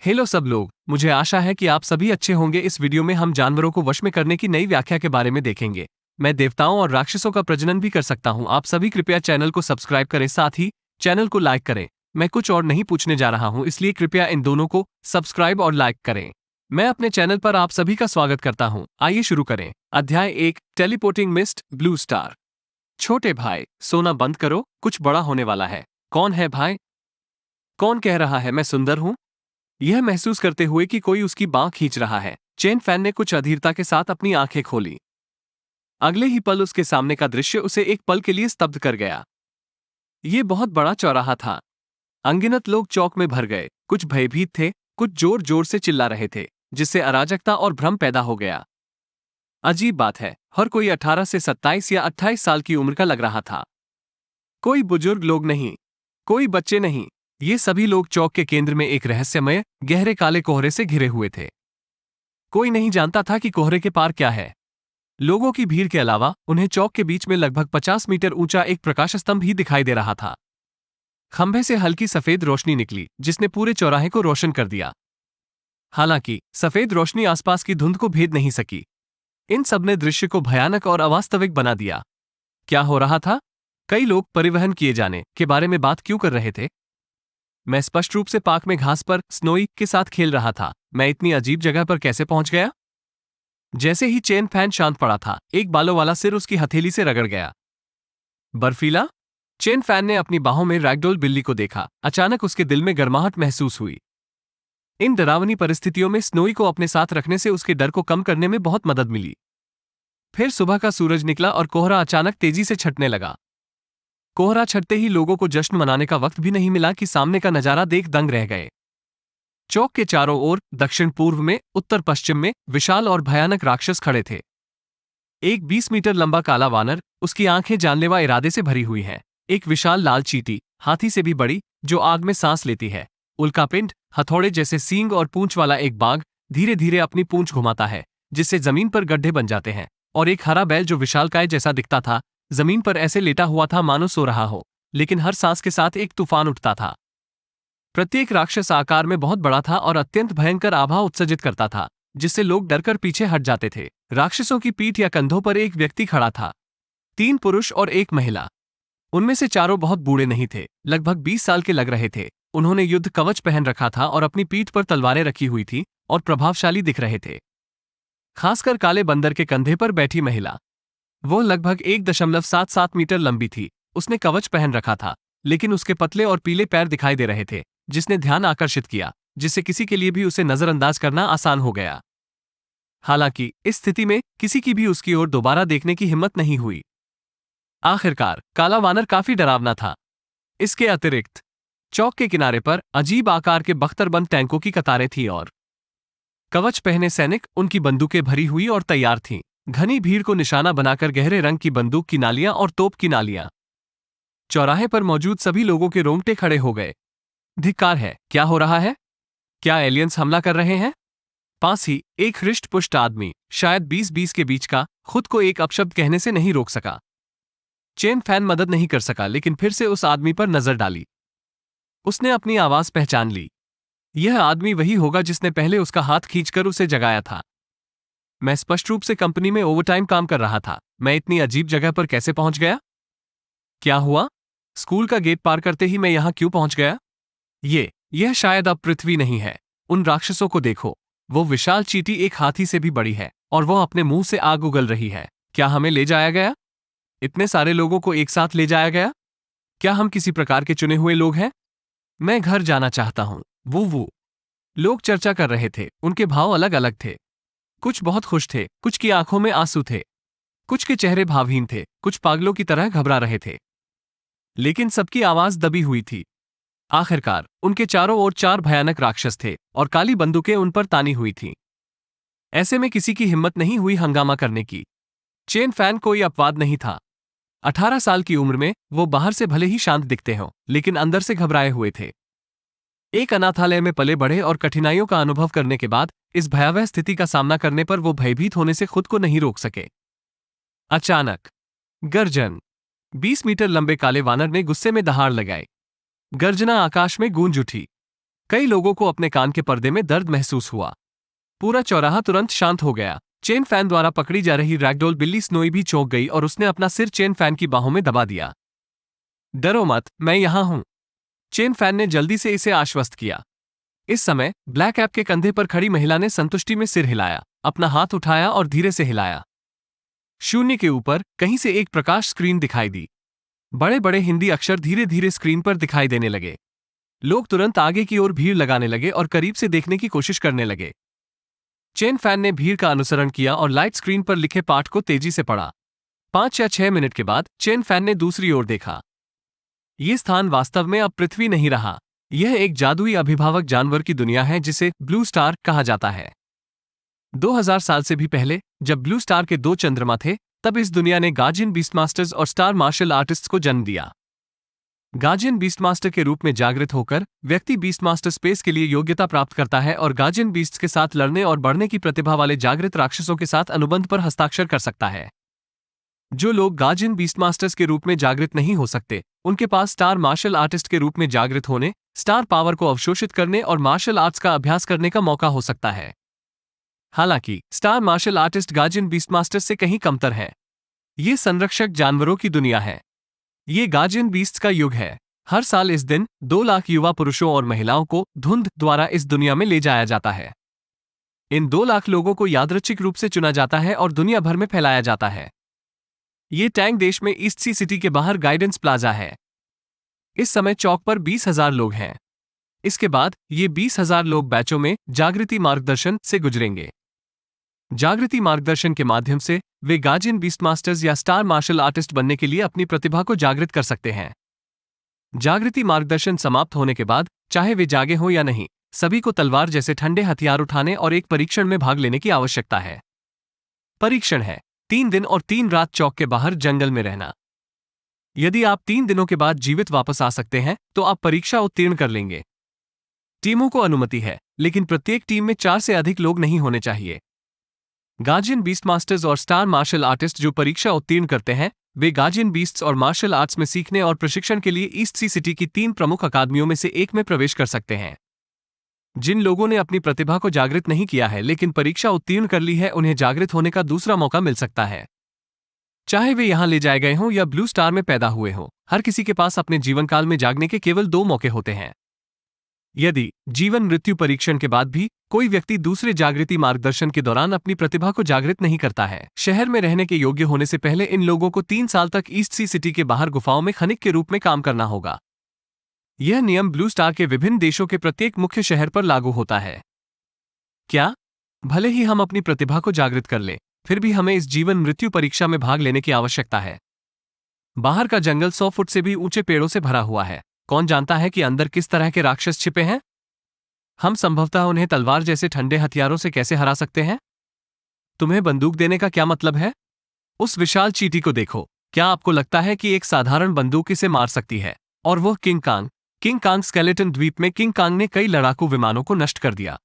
Hello सब लोग, मुझे आशा है कि आप सभी अच्छे होंगे। इस वीडियो में हम जानवरों को वश में करने की नई व्याख्या के बारे में देखेंगे। मैं देवताओं और राक्षसों का प्रजनन भी कर सकता हूं। आप सभी कृपया चैनल को सब्सक्राइब करें, साथ ही चैनल को लाइक करें। मैं कुछ और नहीं पूछने जा रहा हूं, इसलिए कृपया इन दोनों को सब्सक्राइब और लाइक करें। मैं अपने चैनल पर आप सभी का स्वागत करता हूं। आइए शुरू करें। अध्याय 1, टेलीपोर्टिंग मिस्ट ब्लू स्टार। छोटे भाई, सोना बंद करो, कुछ बड़ा होने वाला है। कौन है भाई? कौन कह रहा है मैं सुंदर हूं? यह महसूस करते हुए कि कोई उसकी बांह खींच रहा है, चेन फैन ने कुछ अधीरता के साथ अपनी आंखें खोली। अगले ही पल उसके सामने का दृश्य उसे एक पल के लिए स्तब्ध कर गया। ये बहुत बड़ा चौराहा था। अनगिनत लोग चौक में भर गए। कुछ भयभीत थे, कुछ जोर जोर से चिल्ला रहे थे, जिससे अराजकता और भ्रम पैदा हो गया। अजीब बात है, हर कोई 18 से 27 या 28 साल की उम्र का लग रहा था। कोई बुजुर्ग लोग नहीं, कोई बच्चे नहीं। ये सभी लोग चौक के केंद्र में एक रहस्यमय, गहरे काले कोहरे से घिरे हुए थे। कोई नहीं जानता था कि कोहरे के पार क्या है। लोगों की भीड़ के अलावा उन्हें चौक के बीच में लगभग 50 मीटर ऊंचा एक प्रकाश स्तंभ ही दिखाई दे रहा था। खंभे से हल्की सफेद रोशनी निकली, जिसने पूरे चौराहे को रोशन कर दिया। हालांकि सफेद रोशनी आसपास की धुंध को भेद नहीं सकी। इन सब ने दृश्य को भयानक और अवास्तविक बना दिया। क्या हो रहा था? कई लोग परिवहन किए जाने के बारे में बात क्यों कर रहे थे? मैं स्पष्ट रूप से पार्क में घास पर स्नोई के साथ खेल रहा था। मैं इतनी अजीब जगह पर कैसे पहुंच गया? जैसे ही चेन फैन शांत पड़ा था, एक बालों वाला सिर उसकी हथेली से रगड़ गया। बर्फीला? चेन फैन ने अपनी बाहों में रैगडोल बिल्ली को देखा। अचानक उसके दिल में गर्माहट महसूस हुई। इन डरावनी परिस्थितियों में स्नोई को अपने साथ रखने से उसके डर को कम करने में बहुत मदद मिली। फिर सुबह का सूरज निकला और कोहरा अचानक तेजी से छटने लगा। कोहरा छटते ही लोगों को जश्न मनाने का वक्त भी नहीं मिला कि सामने का नजारा देख दंग रह गए। चौक के चारों ओर, दक्षिण पूर्व में, उत्तर पश्चिम में विशाल और भयानक राक्षस खड़े थे। एक 20 मीटर लंबा काला वानर, उसकी आंखें जानलेवा इरादे से भरी हुई हैं। एक विशाल लाल चींटी, हाथी से भी बड़ी, जो आग में सांस लेती है। उल्कापिंड, हथौड़े जैसे सींग और पूंछ वाला एक बाघ, धीरे धीरे अपनी पूंछ घुमाता है, जिससे जमीन पर गड्ढे बन जाते हैं। और एक हरा बैल जो विशालकाय जैसा दिखता था, जमीन पर ऐसे लेटा हुआ था मानो सो रहा हो, लेकिन हर सांस के साथ एक तूफान उठता था। प्रत्येक राक्षस आकार में बहुत बड़ा था और अत्यंत भयंकर आभा उत्सर्जित करता था, जिससे लोग डरकर पीछे हट जाते थे। राक्षसों की पीठ या कंधों पर एक व्यक्ति खड़ा था। 3 पुरुष और एक महिला। उनमें से चारों बहुत बूढ़े नहीं थे, लगभग 20 साल के लग रहे थे। उन्होंने युद्ध कवच पहन रखा था और अपनी पीठ पर तलवारें रखी हुई थी और प्रभावशाली दिख रहे थे। खासकर काले बंदर के कंधे पर बैठी महिला। वो लगभग 1.77 मीटर लंबी थी। उसने कवच पहन रखा था, लेकिन उसके पतले और पीले पैर दिखाई दे रहे थे, जिसने ध्यान आकर्षित किया, जिससे किसी के लिए भी उसे नजरअंदाज करना आसान हो गया। हालांकि इस स्थिति में किसी की भी उसकी ओर दोबारा देखने की हिम्मत नहीं हुई। आखिरकार काला वानर काफी डरावना था। इसके अतिरिक्त चौक के किनारे पर अजीब आकार के बख्तरबंद टैंकों की कतारें थी और कवच पहने सैनिक, उनकी बंदूकें भरी हुई और तैयार थीं। घनी भीड़ को निशाना बनाकर गहरे रंग की बंदूक की नालियां और तोप की नालियां। चौराहे पर मौजूद सभी लोगों के रोंगटे खड़े हो गए। धिक्कार है, क्या हो रहा है? क्या एलियंस हमला कर रहे हैं? पास ही एक हृष्ट पुष्ट आदमी, शायद 20-20 के बीच का, खुद को एक अपशब्द कहने से नहीं रोक सका। चेन फैन मदद नहीं कर सका, लेकिन फिर से उस आदमी पर नजर डाली। उसने अपनी आवाज पहचान ली। यह आदमी वही होगा जिसने पहले उसका हाथ खींचकर उसे जगाया था। मैं स्पष्ट रूप से कंपनी में ओवरटाइम काम कर रहा था। मैं इतनी अजीब जगह पर कैसे पहुंच गया? क्या हुआ? स्कूल का गेट पार करते ही मैं यहां क्यों पहुंच गया? यह शायद अब पृथ्वी नहीं है। उन राक्षसों को देखो। वो विशाल चींटी एक हाथी से भी बड़ी है और वो अपने मुंह से आग उगल रही है। क्या हमें ले जाया गया? इतने सारे लोगों को एक साथ ले जाया गया? क्या हम किसी प्रकार के चुने हुए लोग हैं? मैं घर जाना चाहता हूं। वो लोग चर्चा कर रहे थे। उनके भाव अलग अलग थे। कुछ बहुत खुश थे, कुछ की आंखों में आंसू थे, कुछ के चेहरे भावहीन थे, कुछ पागलों की तरह घबरा रहे थे। लेकिन सबकी आवाज दबी हुई थी। आखिरकार उनके चारों ओर 4 भयानक राक्षस थे और काली बंदूकें उन पर तानी हुई थीं। ऐसे में किसी की हिम्मत नहीं हुई हंगामा करने की। चेन फैन कोई अपवाद नहीं था। 18 साल की उम्र में वो बाहर से भले ही शांत दिखते हों, लेकिन अंदर से घबराए हुए थे। एक अनाथालय में पले बढ़े और कठिनाइयों का अनुभव करने के बाद इस भयावह स्थिति का सामना करने पर वो भयभीत होने से खुद को नहीं रोक सके। अचानक गर्जन। 20 मीटर लंबे काले वानर ने गुस्से में दहाड़ लगाई। गर्जना आकाश में गूंज उठी। कई लोगों को अपने कान के पर्दे में दर्द महसूस हुआ। पूरा चौराहा तुरंत शांत हो गया। चेन फैन द्वारा पकड़ी जा रही रैगडॉल बिल्ली स्नोई भी चौंक गई और उसने अपना सिर चेन फैन की बाहों में दबा दिया। डरो मत, मैं यहां हूं। चेन फैन ने जल्दी से इसे आश्वस्त किया। इस समय ब्लैक ऐप के कंधे पर खड़ी महिला ने संतुष्टि में सिर हिलाया, अपना हाथ उठाया और धीरे से हिलाया। शून्य के ऊपर कहीं से एक प्रकाश स्क्रीन दिखाई दी। बड़े बड़े हिंदी अक्षर धीरे धीरे स्क्रीन पर दिखाई देने लगे। लोग तुरंत आगे की ओर भीड़ लगाने लगे और करीब से देखने की कोशिश करने लगे। चेन फैन ने भीड़ का अनुसरण किया और लाइट स्क्रीन पर लिखे पाठ को तेजी से पढ़ा। 5 या 6 मिनट के बाद चेन फैन ने दूसरी ओर देखा। ये स्थान वास्तव में अब पृथ्वी नहीं रहा। यह एक जादुई अभिभावक जानवर की दुनिया है जिसे ब्लू स्टार कहा जाता है। 2000 साल से भी पहले, जब ब्लू स्टार के 2 चंद्रमा थे, तब इस दुनिया ने गार्जियन बीस्टमास्टर्स और स्टार मार्शल आर्टिस्ट्स को जन्म दिया। गार्जियन बीस्टमास्टर के रूप में जागृत होकर व्यक्ति बीस्टमास्टर स्पेस के लिए योग्यता प्राप्त करता है और गार्जियन बीस्ट्स के साथ लड़ने और बढ़ने की प्रतिभा वाले जागृत राक्षसों के साथ अनुबंध पर हस्ताक्षर कर सकता है। जो लोग गार्जियन बीस्टमास्टर्स के रूप में जागृत नहीं हो सकते, उनके पास स्टार मार्शल आर्टिस्ट के रूप में जागृत होने, स्टार पावर को अवशोषित करने और मार्शल आर्ट्स का अभ्यास करने का मौका हो सकता है। हालांकि स्टार मार्शल आर्टिस्ट गार्जियन बीस्टमास्टर्स से कहीं कमतर है। ये संरक्षक जानवरों की दुनिया है। ये गार्जियन बीस्ट्स का युग है। हर साल इस दिन 2 लाख युवा पुरुषों और महिलाओं को धुंध द्वारा इस दुनिया में ले जाया जाता है। इन 2 लाख लोगों को यादृच्छिक रूप से चुना जाता है और दुनिया भर में फैलाया जाता है। ये टैंक देश में ईस्ट सी सिटी के बाहर गाइडेंस प्लाजा है। इस समय चौक पर 20,000 लोग हैं। इसके बाद ये 20,000 लोग बैचों में जागृति मार्गदर्शन से गुजरेंगे। जागृति मार्गदर्शन के माध्यम से वे गार्जियन बीस्टमास्टर्स या स्टार मार्शल आर्टिस्ट बनने के लिए अपनी प्रतिभा को जागृत कर सकते हैं। जागृति मार्गदर्शन समाप्त होने के बाद, चाहे वे जागे हों या नहीं, सभी को तलवार जैसे ठंडे हथियार उठाने और एक परीक्षण में भाग लेने की आवश्यकता है। परीक्षण है 3 दिन और 3 रात चौक के बाहर जंगल में रहना। यदि आप 3 दिनों के बाद जीवित वापस आ सकते हैं तो आप परीक्षा उत्तीर्ण कर लेंगे। टीमों को अनुमति है, लेकिन प्रत्येक टीम में 4 से अधिक लोग नहीं होने चाहिए। गार्जियन बीस्टमास्टर्स और स्टार मार्शल आर्टिस्ट जो परीक्षा उत्तीर्ण करते हैं, वे गार्जियन बीस्ट्स और मार्शल आर्ट्स में सीखने और प्रशिक्षण के लिए ईस्ट सी सिटी की 3 प्रमुख अकादमियों में से एक में प्रवेश कर सकते हैं। जिन लोगों ने अपनी प्रतिभा को जागृत नहीं किया है लेकिन परीक्षा उत्तीर्ण कर ली है, उन्हें जागृत होने का दूसरा मौका मिल सकता है। चाहे वे यहां ले जाए गए हों या ब्लू स्टार में पैदा हुए हों, हर किसी के पास अपने जीवन काल में जागने के केवल 2 मौके होते हैं। यदि जीवन मृत्यु परीक्षण के बाद भी कोई व्यक्ति दूसरे जागृति मार्गदर्शन के दौरान अपनी प्रतिभा को जागृत नहीं करता है, शहर में रहने के योग्य होने से पहले इन लोगों को 3 साल तक ईस्ट सी सिटी के बाहर गुफाओं में खनिक के रूप में काम करना होगा। यह नियम ब्लू स्टार के विभिन्न देशों के प्रत्येक मुख्य शहर पर लागू होता है। क्या? भले ही हम अपनी प्रतिभा को जागृत कर लें, फिर भी हमें इस जीवन मृत्यु परीक्षा में भाग लेने की आवश्यकता है। बाहर का जंगल 100 फुट से भी ऊंचे पेड़ों से भरा हुआ है। कौन जानता है कि अंदर किस तरह के राक्षस छिपे हैं? हम संभवतः उन्हें तलवार जैसे ठंडे हथियारों से कैसे हरा सकते हैं? तुम्हें बंदूक देने का क्या मतलब है? उस विशाल चींटी को देखो। क्या आपको लगता है कि एक साधारण बंदूक इसे मार सकती है? और वह King Kong. King Kong skeleton द्वीप में किंग कांग ने कई लड़ाकू विमानों को नष्ट कर दिया।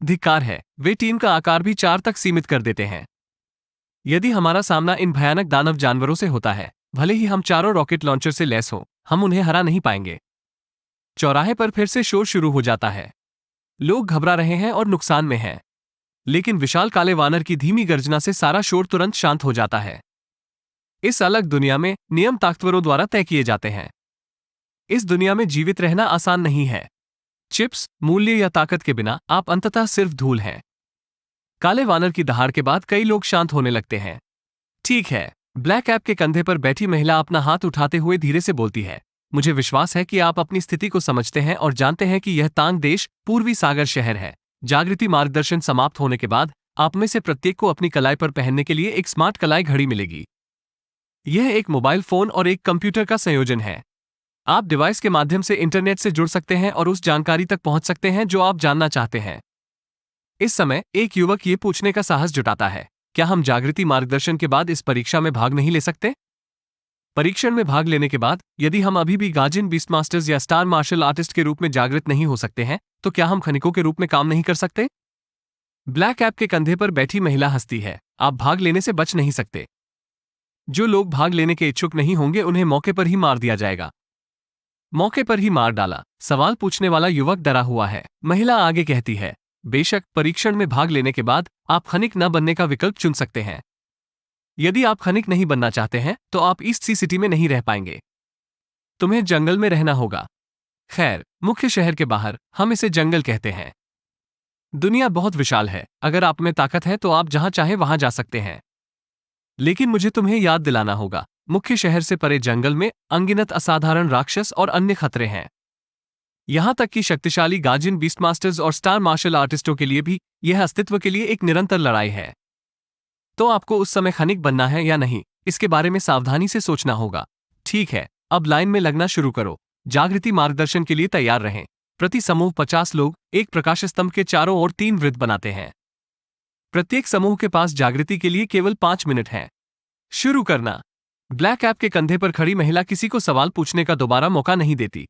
धिक्कार है, वे टीम का आकार भी 4 तक सीमित कर देते हैं। यदि हमारा सामना इन भयानक दानव जानवरों से होता है, भले ही हम चारों रॉकेट लॉन्चर से लैस हों, हम उन्हें हरा नहीं पाएंगे। चौराहे पर फिर से शोर शुरू हो जाता है। लोग घबरा रहे हैं और नुकसान में हैं। लेकिन विशाल काले वानर की धीमी गर्जना से सारा शोर तुरंत शांत हो जाता है। इस अलग दुनिया में नियम ताकतवरों द्वारा तय किए जाते हैं। इस दुनिया में जीवित रहना आसान नहीं है। चिप्स, मूल्य या ताकत के बिना आप अंततः सिर्फ धूल हैं। काले वानर की दहाड़ के बाद कई लोग शांत होने लगते हैं। ठीक है। ब्लैक ऐप के कंधे पर बैठी महिला अपना हाथ उठाते हुए धीरे से बोलती है, मुझे विश्वास है कि आप अपनी स्थिति को समझते हैं और जानते हैं कि यह तांग देश पूर्वी सागर शहर है। जागृति मार्गदर्शन समाप्त होने के बाद आप में से प्रत्येक को अपनी कलाई पर पहनने के लिए एक स्मार्ट कलाई घड़ी मिलेगी। यह एक मोबाइल फोन और एक कंप्यूटर का संयोजन है। आप डिवाइस के माध्यम से इंटरनेट से जुड़ सकते हैं और उस जानकारी तक पहुंच सकते हैं जो आप जानना चाहते हैं। इस समय एक युवक ये पूछने का साहस जुटाता है, क्या हम जागृति मार्गदर्शन के बाद इस परीक्षा में भाग नहीं ले सकते? परीक्षण में भाग लेने के बाद यदि हम अभी भी गार्जियन बीस्टमास्टर्स या स्टार मार्शल आर्टिस्ट के रूप में जागृत नहीं हो सकते हैं, तो क्या हम खनिकों के रूप में काम नहीं कर सकते? ब्लैक ऐप के कंधे पर बैठी महिला हंसती है, आप भाग लेने से बच नहीं सकते। जो लोग भाग लेने के इच्छुक नहीं होंगे उन्हें मौके पर ही मार दिया जाएगा। मौके पर ही मार डाला। सवाल पूछने वाला युवक डरा हुआ है। महिला आगे कहती है, बेशक परीक्षण में भाग लेने के बाद आप खनिक न बनने का विकल्प चुन सकते हैं। यदि आप खनिक नहीं बनना चाहते हैं तो आप ईस्ट सी सिटी में नहीं रह पाएंगे। तुम्हें जंगल में रहना होगा। खैर, मुख्य शहर के बाहर हम इसे जंगल कहते हैं। दुनिया बहुत विशाल है। अगर आप में ताकत है तो आप जहां चाहे वहां जा सकते हैं। लेकिन मुझे तुम्हें याद दिलाना होगा, मुख्य शहर से परे जंगल में अनगिनत असाधारण राक्षस और अन्य खतरे हैं। यहां तक कि शक्तिशाली गार्जियन बीस्ट मास्टर्स और स्टार मार्शल आर्टिस्टों के लिए भी यह अस्तित्व के लिए एक निरंतर लड़ाई है। तो आपको उस समय खनिक बनना है या नहीं, इसके बारे में सावधानी से सोचना होगा। ठीक है, अब लाइन में लगना शुरू करो। जागृति मार्गदर्शन के लिए तैयार रहें। प्रति समूह 50 लोग एक प्रकाश स्तंभ के चारों ओर 3 वृत्त बनाते हैं। प्रत्येक समूह के पास जागृति के लिए केवल 5 मिनट हैं। शुरू करना। ब्लैक ऐप के कंधे पर खड़ी महिला किसी को सवाल पूछने का दोबारा मौका नहीं देती।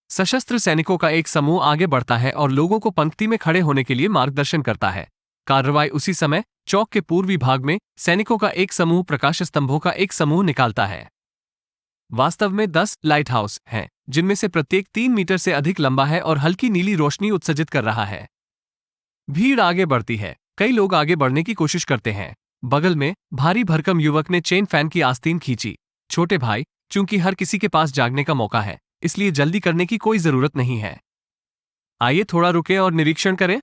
सशस्त्र सैनिकों का एक समूह आगे बढ़ता है और लोगों को पंक्ति में खड़े होने के लिए मार्गदर्शन करता है। कार्रवाई उसी समय चौक के पूर्वी भाग में सैनिकों का एक समूह प्रकाश स्तंभों का एक समूह निकालता है। वास्तव में 10 लाइट हाउस हैं, जिनमें से प्रत्येक 3 मीटर से अधिक लंबा है और हल्की नीली रोशनी उत्सर्जित कर रहा है। भीड़ आगे बढ़ती है। कई लोग आगे बढ़ने की कोशिश करते हैं। बगल में भारी भरकम युवक ने चेन फैन की आस्तीन खींची। छोटे भाई, चूंकि हर किसी के पास जागने का मौका है, इसलिए जल्दी करने की कोई जरूरत नहीं है। आइए थोड़ा रुकें और निरीक्षण करें।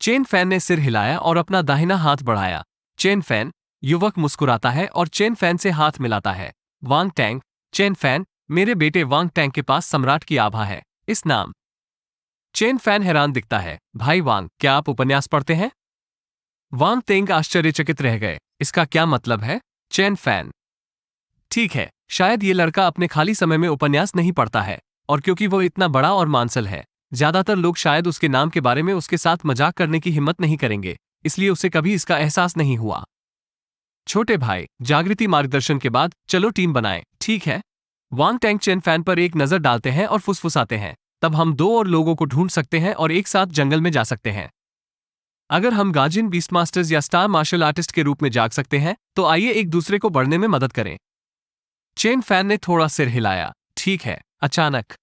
चेन फैन ने सिर हिलाया और अपना दाहिना हाथ बढ़ाया। Chain fan. युवक मुस्कुराता है और चेन फैन से हाथ मिलाता है। वांग टैंग। चेन फैन, मेरे बेटे वांग टैंग के पास सम्राट की आभा है। इस नाम। चेन फैन हैरान दिखता है। भाई वांग, क्या आप उपन्यास पढ़ते हैं? वांग टेंग आश्चर्यचकित रह गए। इसका क्या मतलब है? चेन फैन, ठीक है, शायद ये लड़का अपने खाली समय में उपन्यास नहीं पढ़ता है, और क्योंकि वो इतना बड़ा और मांसल है, ज्यादातर लोग शायद उसके नाम के बारे में उसके साथ मजाक करने की हिम्मत नहीं करेंगे, इसलिए उसे कभी इसका एहसास नहीं हुआ। छोटे भाई, जागृति मार्गदर्शन के बाद चलो टीम बनाएं, ठीक है? वांग टैंग चेन फैन पर एक नजर डालते हैं और फुसफुसाते हैं, तब हम 2 और लोगों को ढूंढ सकते हैं और एक साथ जंगल में जा सकते हैं। अगर हम गार्जियन बीस्ट मास्टर्स या स्टार मार्शल आर्टिस्ट के रूप में जाग सकते हैं, तो आइए एक दूसरे को बढ़ने में मदद करें। चेन फैन ने थोड़ा सिर हिलाया। ठीक है। अचानक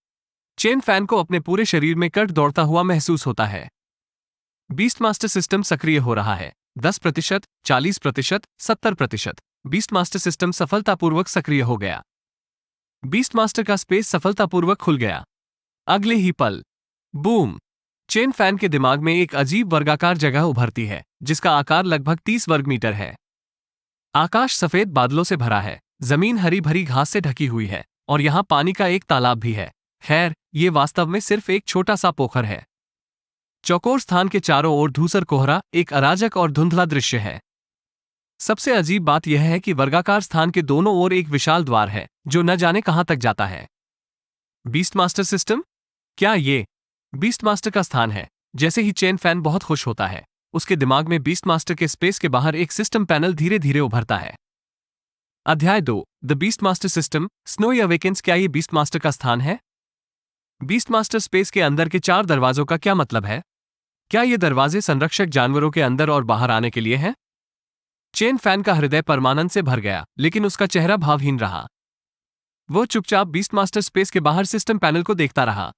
चेन फैन को अपने पूरे शरीर में कट दौड़ता हुआ महसूस होता है। बीस्ट मास्टर सिस्टम सक्रिय हो रहा है। 10%, 40%, 70%। बीस्ट मास्टर सिस्टम सफलतापूर्वक सक्रिय हो गया। बीस्ट मास्टर का स्पेस सफलतापूर्वक खुल गया। अगले ही पल, बूम! चेन फैन के दिमाग में एक अजीब वर्गाकार जगह उभरती है, जिसका आकार लगभग 30 वर्ग मीटर है। आकाश सफेद बादलों से भरा है, जमीन हरी भरी घास से ढकी हुई है, और यहाँ पानी का एक तालाब भी है। खैर, ये वास्तव में सिर्फ एक छोटा सा पोखर है। चौकोर स्थान के चारों ओर धूसर कोहरा एक अराजक और धुंधला दृश्य है। सबसे अजीब बात यह है कि वर्गाकार स्थान के दोनों ओर एक विशाल द्वार है, जो न जाने कहां तक जाता है। Beast master system? क्या ये बीस्ट मास्टर का स्थान है? जैसे ही चेन फैन बहुत खुश होता है, उसके दिमाग में बीस्ट मास्टर के स्पेस के बाहर एक सिस्टम पैनल धीरे धीरे उभरता है। अध्याय 2, the beast master system, snowy awakens. क्या ये बीस्ट मास्टर का स्थान है? बीस्ट मास्टर स्पेस के अंदर के 4 दरवाजों का क्या मतलब है? क्या ये दरवाजे संरक्षक जानवरों के अंदर और बाहर आने के लिए हैं? चेन फैन का हृदय परमानंद से भर गया, लेकिन उसका चेहरा भावहीन रहा। वो चुपचाप बीस्ट मास्टर स्पेस के बाहर सिस्टम पैनल को देखता रहा।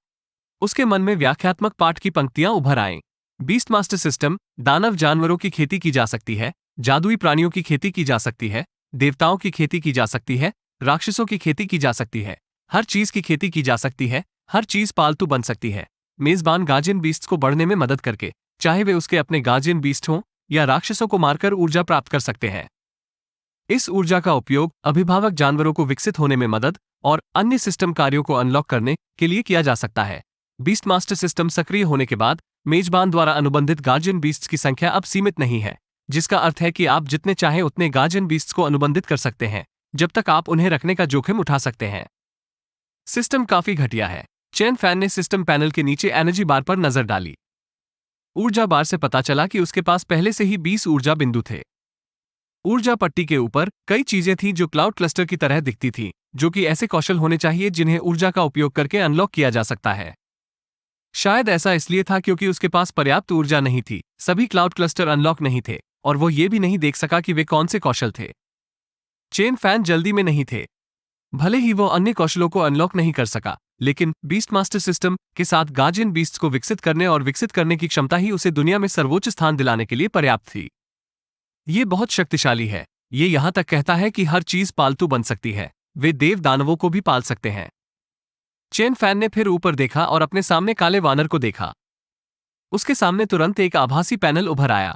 उसके मन में व्याख्यात्मक पाठ की पंक्तियां उभर आईं। बीस्ट मास्टर सिस्टम, दानव जानवरों की खेती की जा सकती है, जादुई प्राणियों की खेती की जा सकती है, देवताओं की खेती की जा सकती है, राक्षसों की खेती की जा सकती है, हर चीज की खेती की जा सकती है, हर चीज पालतू बन सकती है। मेजबान गार्जियन बीस्ट्स को बढ़ने में मदद करके, चाहे वे उसके अपने गार्जियन बीस्ट हों या राक्षसों को मारकर ऊर्जा प्राप्त कर सकते हैं। इस ऊर्जा का उपयोग अभिभावक जानवरों को विकसित होने में मदद और अन्य सिस्टम कार्यों को अनलॉक करने के लिए किया जा सकता है। बीस्ट मास्टर सिस्टम सक्रिय होने के बाद मेजबान द्वारा अनुबंधित गार्जियन बीस्ट्स की संख्या अब सीमित नहीं है, जिसका अर्थ है कि आप जितने चाहें उतने गार्जियन बीस्ट्स को अनुबंधित कर सकते हैं, जब तक आप उन्हें रखने का जोखिम उठा सकते हैं। सिस्टम काफी घटिया है। चेन फैन ने सिस्टम पैनल के नीचे एनर्जी बार पर नजर डाली। ऊर्जा बार से पता चला कि उसके पास पहले से ही 20 ऊर्जा बिंदु थे। ऊर्जा पट्टी के ऊपर कई चीजें थीं जो क्लाउड क्लस्टर की तरह दिखती थीं, जो कि ऐसे कौशल होने चाहिए जिन्हें ऊर्जा का उपयोग करके अनलॉक किया जा सकता है। शायद ऐसा इसलिए था क्योंकि उसके पास पर्याप्त ऊर्जा नहीं थी। सभी क्लाउड क्लस्टर अनलॉक नहीं थे, और वो ये भी नहीं देख सका कि वे कौन से कौशल थे। चेन फैन जल्दी में नहीं थे। भले ही वो अन्य कौशलों को अनलॉक नहीं कर सका, लेकिन बीस्ट मास्टर सिस्टम के साथ गार्जियन बीस्ट्स को विकसित करने और विकसित करने की क्षमता ही उसे दुनिया में सर्वोच्च स्थान दिलाने के लिए पर्याप्त थी। ये बहुत शक्तिशाली है। ये यहां तक कहता है कि हर चीज पालतू बन सकती है। वे देव दानवों को भी पाल सकते हैं। चेन फैन ने फिर ऊपर देखा और अपने सामने काले वानर को देखा। उसके सामने तुरंत एक आभासी पैनल उभर आया।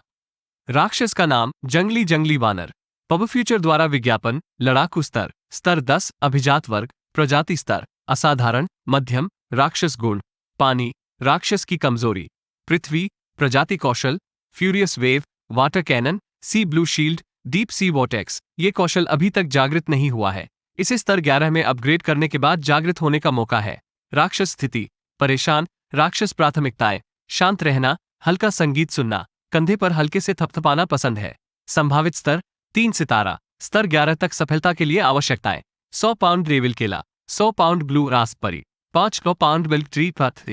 राक्षस का नाम जंगली जंगली वानर। पब फ्यूचर द्वारा विज्ञापन, लड़ाकू स्तर, स्तर 10, अभिजात वर्ग, प्रजाति स्तर, असाधारण, मध्यम, राक्षस गुण, पानी, राक्षस की कमजोरी, पृथ्वी, प्रजाति कौशल, furious wave, water cannon, sea blue shield, deep sea vortex. ये कौशल अभी तक जागृत नहीं हुआ है। इसे स्तर 11 में अपग्रेड करने के बाद जागृत होने का मौका है। राक्षस स्थिति, परेशान, राक्षस प्राथमिकताएं, शांत रहना, हल्का संगीत सुनना, कंधे पर हल्के से थपथपाना पसंद है। संभावित स्तर 3 सितारा, स्तर 11 तक सफलता के लिए आवश्यकताएं: 100 पाउंड रेविल केला, 100 pound blue Raspberry, 5 pound milk tree पथ।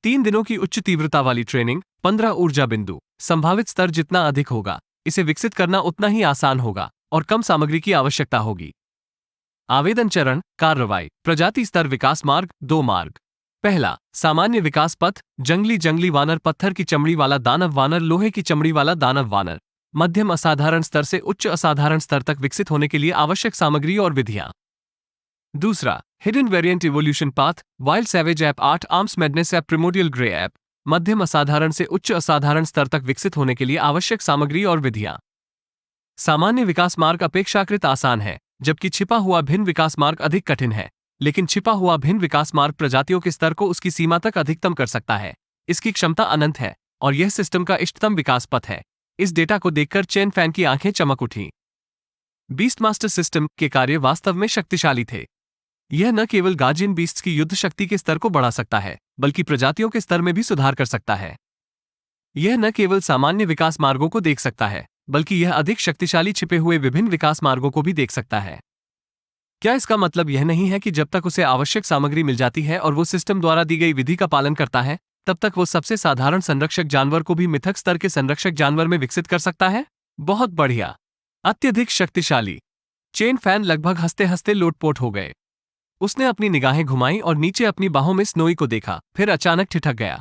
3 दिनों की उच्च तीव्रता वाली ट्रेनिंग, 15 ऊर्जा बिंदु। संभावित स्तर जितना अधिक होगा, इसे विकसित करना उतना ही आसान होगा और कम सामग्री की आवश्यकता होगी। आवेदन चरण, कार्रवाई, प्रजाति स्तर विकास मार्ग, 2 मार्ग। पहला, सामान्य विकास पथ, जंगली जंगली वानर, पत्थर की चमड़ी वाला दानव वानर, लोहे की चमड़ी वाला दानव वानर। मध्यम असाधारण स्तर से उच्च असाधारण स्तर तक विकसित होने के लिए आवश्यक सामग्री और विधियां। दूसरा, hidden variant evolution path, wild savage app, 8 arms madness app, primordial grey app. मध्यम असाधारण से उच्च असाधारण स्तर तक विकसित होने के लिए आवश्यक सामग्री और विधियां। सामान्य विकास मार्ग अपेक्षाकृत आसान है, जबकि छिपा हुआ भिन्न विकास मार्ग अधिक कठिन है। लेकिन छिपा हुआ भिन्न विकास मार्ग प्रजातियों के स्तर को उसकी सीमा तक अधिकतम कर सकता है। इसकी क्षमता अनंत है और यह सिस्टम का इष्टतम विकास पथ है। इस डेटा को देखकर चेन फैन की आंखें चमक उठीं। बीस्ट मास्टर सिस्टम के कार्य वास्तव में शक्तिशाली थे। यह न केवल गार्जियन बीस्ट्स की युद्ध शक्ति के स्तर को बढ़ा सकता है, बल्कि प्रजातियों के स्तर में भी सुधार कर सकता है। यह न केवल सामान्य विकास मार्गों को देख सकता है, बल्कि यह अधिक शक्तिशाली छिपे हुए विभिन्न विकास मार्गों को भी देख सकता है। क्या इसका मतलब यह नहीं है कि जब तक उसे आवश्यक सामग्री मिल जाती है और वो सिस्टम द्वारा दी गई विधि का पालन करता है, तब तक वो सबसे साधारण संरक्षक जानवर को भी मिथक स्तर के संरक्षक जानवर में विकसित कर सकता है? बहुत बढ़िया। अत्यधिक शक्तिशाली। चेन फैन लगभग हंसते हंसते लोटपोट हो गए। उसने अपनी निगाहें घुमाई और नीचे अपनी बाहों में स्नोई को देखा, फिर अचानक ठिठक गया।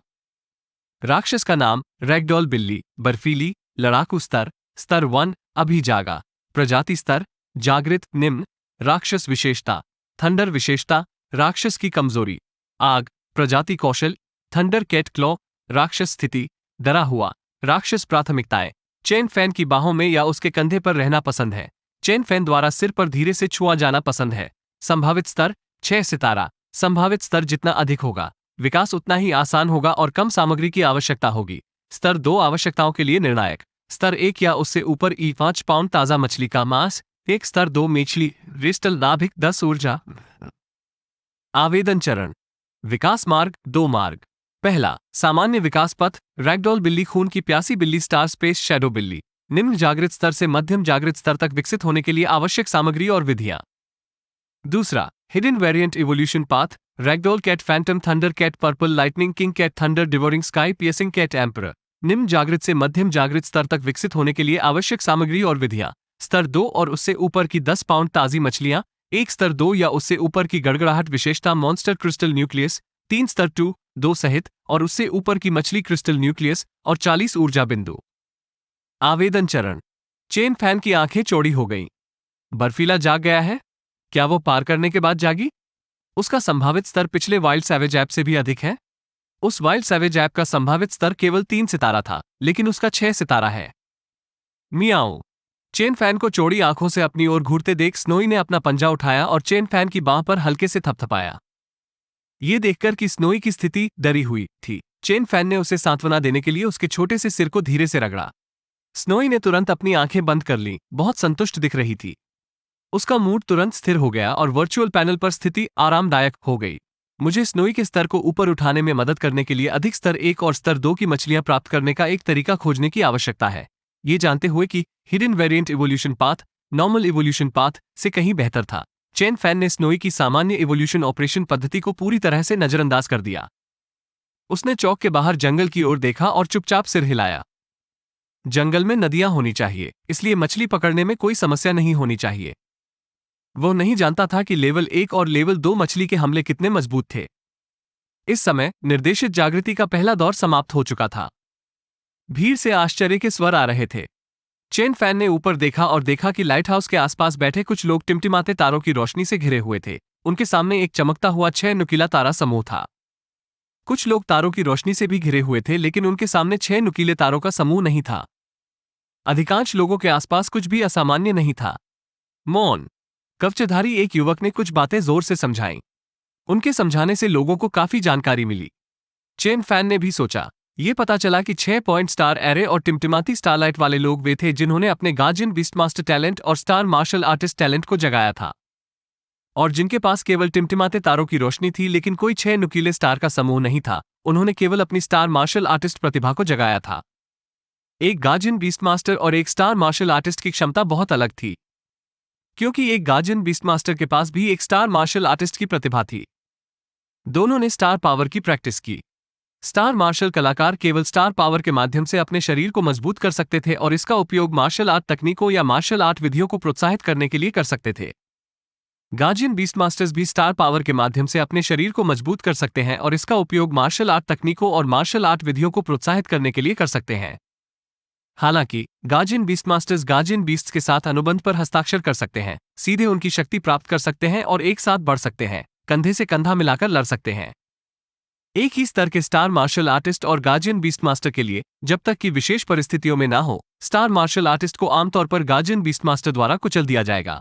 राक्षस का नाम रैगडॉल बिल्ली, बर्फीली, लड़ाकू स्तर, स्तर 1, अभी जागा, प्रजाति स्तर, जागृत, निम्न, राक्षस विशेषता, थंडर विशेषता, राक्षस की कमजोरी, आग, प्रजाति कौशल, थंडर कैट क्लॉ, राक्षस स्थिति, डरा हुआ, राक्षस प्राथमिकताएं, चेन फैन की बाहों में या उसके कंधे पर रहना पसंद है। चेन फैन द्वारा सिर पर धीरे से छुआ जाना पसंद है। संभावित स्तर 6 सितारा। संभावित स्तर जितना अधिक होगा, विकास उतना ही आसान होगा और कम सामग्री की आवश्यकता होगी। स्तर 2 आवश्यकताओं के लिए निर्णायक। स्तर 1 या उससे ऊपर 5 पाउंड ताजा मछली का मांस, 1 स्तर 2 मेचली, रिस्टल नाभिक, 10 ऊर्जा। आवेदन चरण, विकास मार्ग, 2 मार्ग। पहला, सामान्य विकास पथ, रैगडॉल बिल्ली, खून की प्यासी बिल्ली, स्टार स्पेस शैडो बिल्ली। निम्न जागृत स्तर से मध्यम जागृत स्तर तक विकसित होने के लिए आवश्यक सामग्री और विधियां। दूसरा, hidden variant evolution path, ragdoll cat, phantom thunder cat, purple lightning king cat, thunder devouring sky piercing cat, emperor. निम्न जागृत से मध्यम जागृत स्तर तक विकसित होने के लिए आवश्यक सामग्री और विधियां। स्तर 2 और उससे ऊपर की 10 पाउंड ताजी मछलियां, 1 स्तर 2 या उससे ऊपर की गड़गड़ाहट विशेषता, मॉन्स्टर क्रिस्टल न्यूक्लियस, 3 स्तर 2 सहित और उससे ऊपर की मछली क्रिस्टल न्यूक्लियस और 40 ऊर्जा बिंदु। आवेदन चरण, चेन फैन की आंखें चौड़ी हो गईं। बर्फीला जाग गया है? क्या वो पार करने के बाद जागी? उसका संभावित स्तर पिछले वाइल्ड सैवेज ऐप से भी अधिक है। उस वाइल्ड सैवेज ऐप का संभावित स्तर केवल 3 सितारा था, लेकिन उसका 6 सितारा है। मियाओ। चेन फैन को चौड़ी आंखों से अपनी ओर घूरते देख स्नोई ने अपना पंजा उठाया और चेन फैन की बांह पर हल्के से थपथपाया। ये देखकर कि स्नोई की स्थिति डरी हुई थी, चेन फैन ने उसे सांत्वना देने के लिए उसके छोटे से सिर को धीरे से रगड़ा। स्नोई ने तुरंत अपनी आंखें बंद कर लीं, बहुत संतुष्ट दिख रही थी। उसका मूड तुरंत स्थिर हो गया और वर्चुअल पैनल पर स्थिति आरामदायक हो गई। मुझे स्नोई के स्तर को ऊपर उठाने में मदद करने के लिए अधिक स्तर 1 और स्तर 2 की मछलियां प्राप्त करने का एक तरीका खोजने की आवश्यकता है, ये जानते हुए कि hidden variant evolution path normal evolution path से कहीं बेहतर था। चेन फैन ने स्नोई की सामान्य इवोल्यूशन ऑपरेशन पद्धति को पूरी तरह से नजरअंदाज कर दिया। उसने चौक के बाहर जंगल की ओर देखा और चुपचाप सिर हिलाया। जंगल में नदियां होनी चाहिए, इसलिए मछली पकड़ने में कोई समस्या नहीं होनी चाहिए। वो नहीं जानता था कि लेवल 1 और लेवल 2 मछली के हमले कितने मजबूत थे। इस समय निर्देशित जागृति का पहला दौर समाप्त हो चुका था। भीड़ से आश्चर्य के स्वर आ रहे थे। चेन फैन ने ऊपर देखा और देखा कि लाइट हाउस के आसपास बैठे कुछ लोग टिमटिमाते तारों की रोशनी से घिरे हुए थे। उनके सामने एक चमकता हुआ 6 नुकीला तारा समूह था। कुछ लोग तारों की रोशनी से भी घिरे हुए थे, लेकिन उनके सामने 6 नुकीले तारों का समूह नहीं था। अधिकांश लोगों के आसपास कुछ भी असामान्य नहीं था। मौन कवचधारी एक युवक ने कुछ बातें जोर से समझाईं। उनके समझाने से लोगों को काफी जानकारी मिली। चेन फैन ने भी सोचा। ये पता चला कि 6 पॉइंट स्टार एरे और टिमटिमाती स्टारलाइट वाले लोग वे थे जिन्होंने अपने गार्जियन बीस्टमास्टर टैलेंट और स्टार मार्शल आर्टिस्ट टैलेंट को जगाया था, और जिनके पास केवल टिमटिमाते तारों की रोशनी थी, लेकिन कोई 6 नुकीले स्टार का समूह नहीं था। उन्होंने केवल अपनी स्टार मार्शल आर्टिस्ट प्रतिभा को जगाया था। एक गार्जियन बीस्टमास्टर और एक स्टार मार्शल आर्टिस्ट की क्षमता बहुत अलग थी, क्योंकि एक गार्जियन बीस्टमास्टर के पास भी एक स्टार मार्शल आर्टिस्ट की प्रतिभा थी। दोनों ने स्टार पावर की प्रैक्टिस की। स्टार मार्शल कलाकार केवल स्टार पावर के माध्यम से अपने शरीर को मजबूत कर सकते थे और इसका उपयोग मार्शल आर्ट तकनीकों या मार्शल आर्ट विधियों को प्रोत्साहित करने के लिए कर सकते थे। गार्जियन बीस्टमास्टर्स भी स्टार पावर के माध्यम से अपने शरीर को मजबूत कर सकते हैं और इसका उपयोग मार्शल आर्ट तकनीकों और मार्शल आर्ट विधियों को प्रोत्साहित करने के लिए कर सकते हैं। हालांकि गार्जियन बीस्टमास्टर्स गार्जियन बीस्ट्स के साथ अनुबंध पर हस्ताक्षर कर सकते हैं, सीधे उनकी शक्ति प्राप्त कर सकते हैं और एक साथ बढ़ सकते हैं, कंधे से कंधा मिलाकर लड़ सकते हैं। एक ही स्तर के स्टार मार्शल आर्टिस्ट और गार्जियन बीस्टमास्टर के लिए, जब तक कि विशेष परिस्थितियों में ना हो, स्टार मार्शल आर्टिस्ट को आमतौर पर गार्जियन बीस्टमास्टर द्वारा कुचल दिया जाएगा।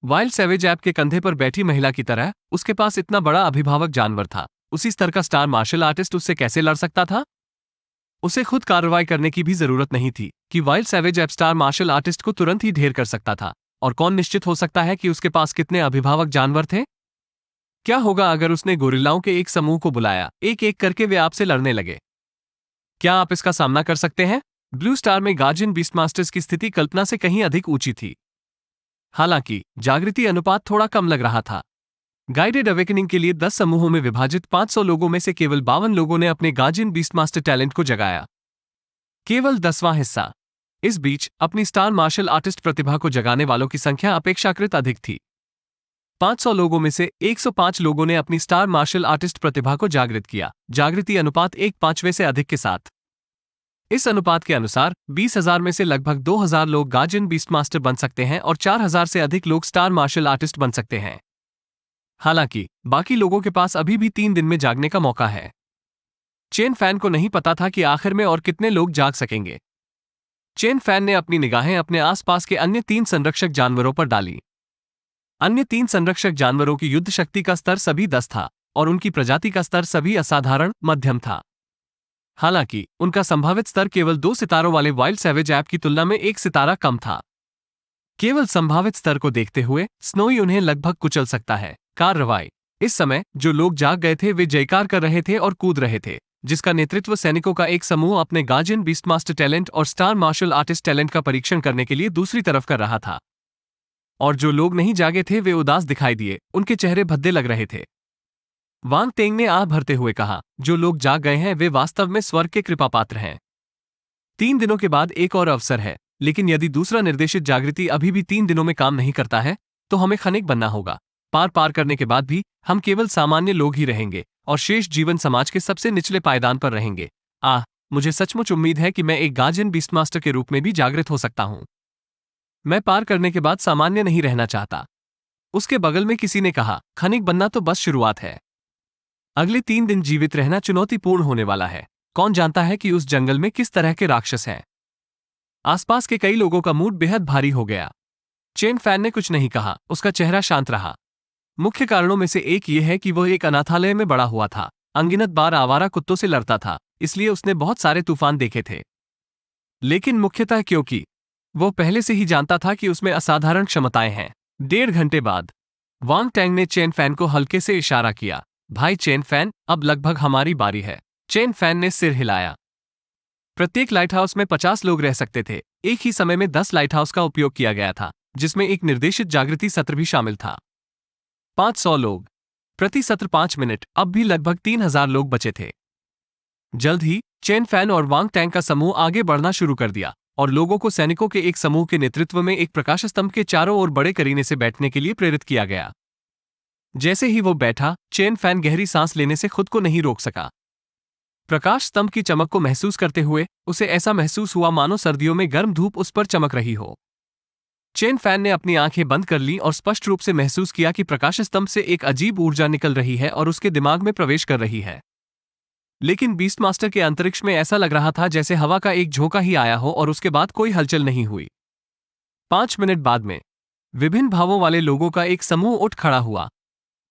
वाइल्ड सैवेज ऐप के कंधे पर बैठी महिला की तरह उसके पास इतना बड़ा अभिभावक जानवर था। उसी स्तर का स्टार मार्शल आर्टिस्ट उससे कैसे लड़ सकता था? उसे खुद कार्रवाई करने की भी जरूरत नहीं थी कि wild savage ape star martial artist को तुरंत ही ढेर कर सकता था। और कौन निश्चित हो सकता है कि उसके पास कितने अभिभावक जानवर थे? क्या होगा अगर उसने गोरिल्लाओं के एक समूह को बुलाया, एक एक करके वे आपसे लड़ने लगे? क्या आप इसका सामना कर सकते हैं? ब्लू स्टार में गार्जियन बीस्टमास्टर्स की स्थिति कल्पना से कहीं अधिक ऊंची थी। हालांकि जागृति अनुपात थोड़ा कम लग रहा था। गाइडेड अवेकनिंग के लिए 10 समूहों में विभाजित 500 लोगों में से केवल 52 लोगों ने अपने गार्जियन बीस्टमास्टर टैलेंट को जगाया, केवल 10वां हिस्सा। इस बीच अपनी स्टार मार्शल आर्टिस्ट प्रतिभा को जगाने वालों की संख्या अपेक्षाकृत अधिक थी। 500 लोगों में से 105 लोगों ने अपनी स्टार मार्शल आर्टिस्ट प्रतिभा को जागृत किया, जागृति अनुपात 1/5 से अधिक के साथ। इस अनुपात के अनुसार 20,000 में से लगभग 2,000 लोग गार्जियन बीस्टमास्टर बन सकते हैं और 4,000 से अधिक लोग स्टार मार्शल आर्टिस्ट बन सकते हैं। हालांकि बाकी लोगों के पास अभी भी 3 दिन में जागने का मौका है। चेन फैन को नहीं पता था कि आखिर में और कितने लोग जाग सकेंगे। चेन फैन ने अपनी निगाहें अपने आसपास के अन्य 3 संरक्षक जानवरों पर डाली। अन्य 3 संरक्षक जानवरों की युद्ध शक्ति का स्तर सभी 10 था और उनकी प्रजाति का स्तर सभी असाधारण मध्यम था। हालांकि उनका संभावित स्तर केवल 2 सितारों वाले वाइल्ड सैवेज ऐप की तुलना में 1 सितारा कम था। केवल संभावित स्तर को देखते हुए स्नोई उन्हें लगभग कुचल सकता है। कार्रवाई। इस समय जो लोग जाग गए थे वे जयकार कर रहे थे और कूद रहे थे, जिसका नेतृत्व सैनिकों का एक समूह अपने गार्जियन बीस्टमास्टर टैलेंट और स्टार मार्शल आर्टिस्ट टैलेंट का परीक्षण करने के लिए दूसरी तरफ कर रहा था। और जो लोग नहीं जागे थे वे उदास दिखाई दिए, उनके चेहरे भद्दे लग रहे थे। वांग टेंग ने आह भरते हुए कहा, जो लोग जाग गए हैं वे वास्तव में स्वर्ग के कृपा पात्र हैं। 3 दिनों के बाद एक और अवसर है, लेकिन यदि दूसरा निर्देशित जागृति अभी भी 3 दिनों में काम नहीं करता है तो हमें खनिक बनना होगा। पार करने के बाद भी हम केवल सामान्य लोग ही रहेंगे और शेष जीवन समाज के सबसे निचले पायदान पर रहेंगे। मुझे सचमुच उम्मीद है कि मैं एक गार्जियन बीस्टमास्टर के रूप में भी जागृत हो सकता हूं। मैं पार करने के बाद सामान्य नहीं रहना चाहता। उसके बगल में किसी ने कहा, खनिक बनना तो बस शुरुआत है। अगले 3 दिन जीवित रहना चुनौतीपूर्ण होने वाला है। कौन जानता है कि उस जंगल में किस तरह के राक्षस हैं। आसपास के कई लोगों का मूड बेहद भारी हो गया। चेन फैन ने कुछ नहीं कहा, उसका चेहरा शांत रहा। मुख्य कारणों में से एक यह है कि वह एक अनाथालय में बड़ा हुआ था, अनगिनत बार आवारा कुत्तों से लड़ता था, इसलिए उसने बहुत सारे तूफान देखे थे। लेकिन मुख्यतः क्योंकि वो पहले से ही जानता था कि उसमें असाधारण क्षमताएं हैं। 1.5 घंटे बाद वांग टैंग ने चेन फैन को हल्के से इशारा किया, भाई चेन फैन, अब लगभग हमारी बारी है। चेन फैन ने सिर हिलाया। प्रत्येक लाइटहाउस में 50 लोग रह सकते थे। एक ही समय में 10 लाइटहाउस का उपयोग किया गया था, जिसमें एक निर्देशित जागृति सत्र भी शामिल था। 500 लोग प्रति सत्र 5 मिनट। अब भी लगभग 3,000 लोग बचे थे। जल्द ही चेन फैन और वांग टैंग का समूह आगे बढ़ना शुरू कर दिया। और लोगों को सैनिकों के एक समूह के नेतृत्व में एक प्रकाश स्तंभ के चारों ओर बड़े करीने से बैठने के लिए प्रेरित किया गया। जैसे ही वो बैठा, चेन फैन गहरी सांस लेने से खुद को नहीं रोक सका। प्रकाश स्तंभ की चमक को महसूस करते हुए उसे ऐसा महसूस हुआ मानो सर्दियों में गर्म धूप उस पर चमक रही हो। चेन फैन ने अपनी आंखें बंद कर ली और स्पष्ट रूप से महसूस किया कि प्रकाश स्तंभ से एक अजीब ऊर्जा निकल रही है और उसके दिमाग में प्रवेश कर रही है। लेकिन बीस्ट मास्टर के अंतरिक्ष में ऐसा लग रहा था जैसे हवा का एक झोंका ही आया हो और उसके बाद कोई हलचल नहीं हुई। 5 मिनट बाद में विभिन्न भावों वाले लोगों का एक समूह उठ खड़ा हुआ।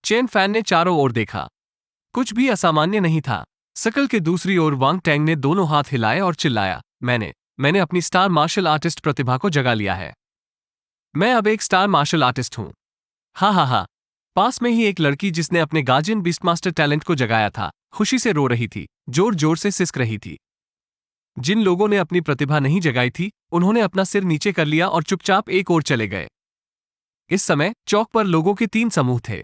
चेन फैन ने चारों ओर देखा। कुछ भी असामान्य नहीं था। सर्कल के दूसरी ओर वांग टैंग ने दोनों हाथ हिलाए और चिल्लाया, मैंने अपनी स्टार मार्शल आर्टिस्ट प्रतिभा को जगा लिया है। मैं अब एक स्टार मार्शल आर्टिस्ट हूं। हा हा हा। पास में ही एक लड़की जिसने अपने गार्जियन बीस्टमास्टर टैलेंट को जगाया था, खुशी से रो रही थी, जोर जोर से सिसक रही थी। जिन लोगों ने अपनी प्रतिभा नहीं जगाई थी, उन्होंने अपना सिर नीचे कर लिया और चुपचाप एक ओर चले गए। इस समय चौक पर लोगों के 3 समूह थे।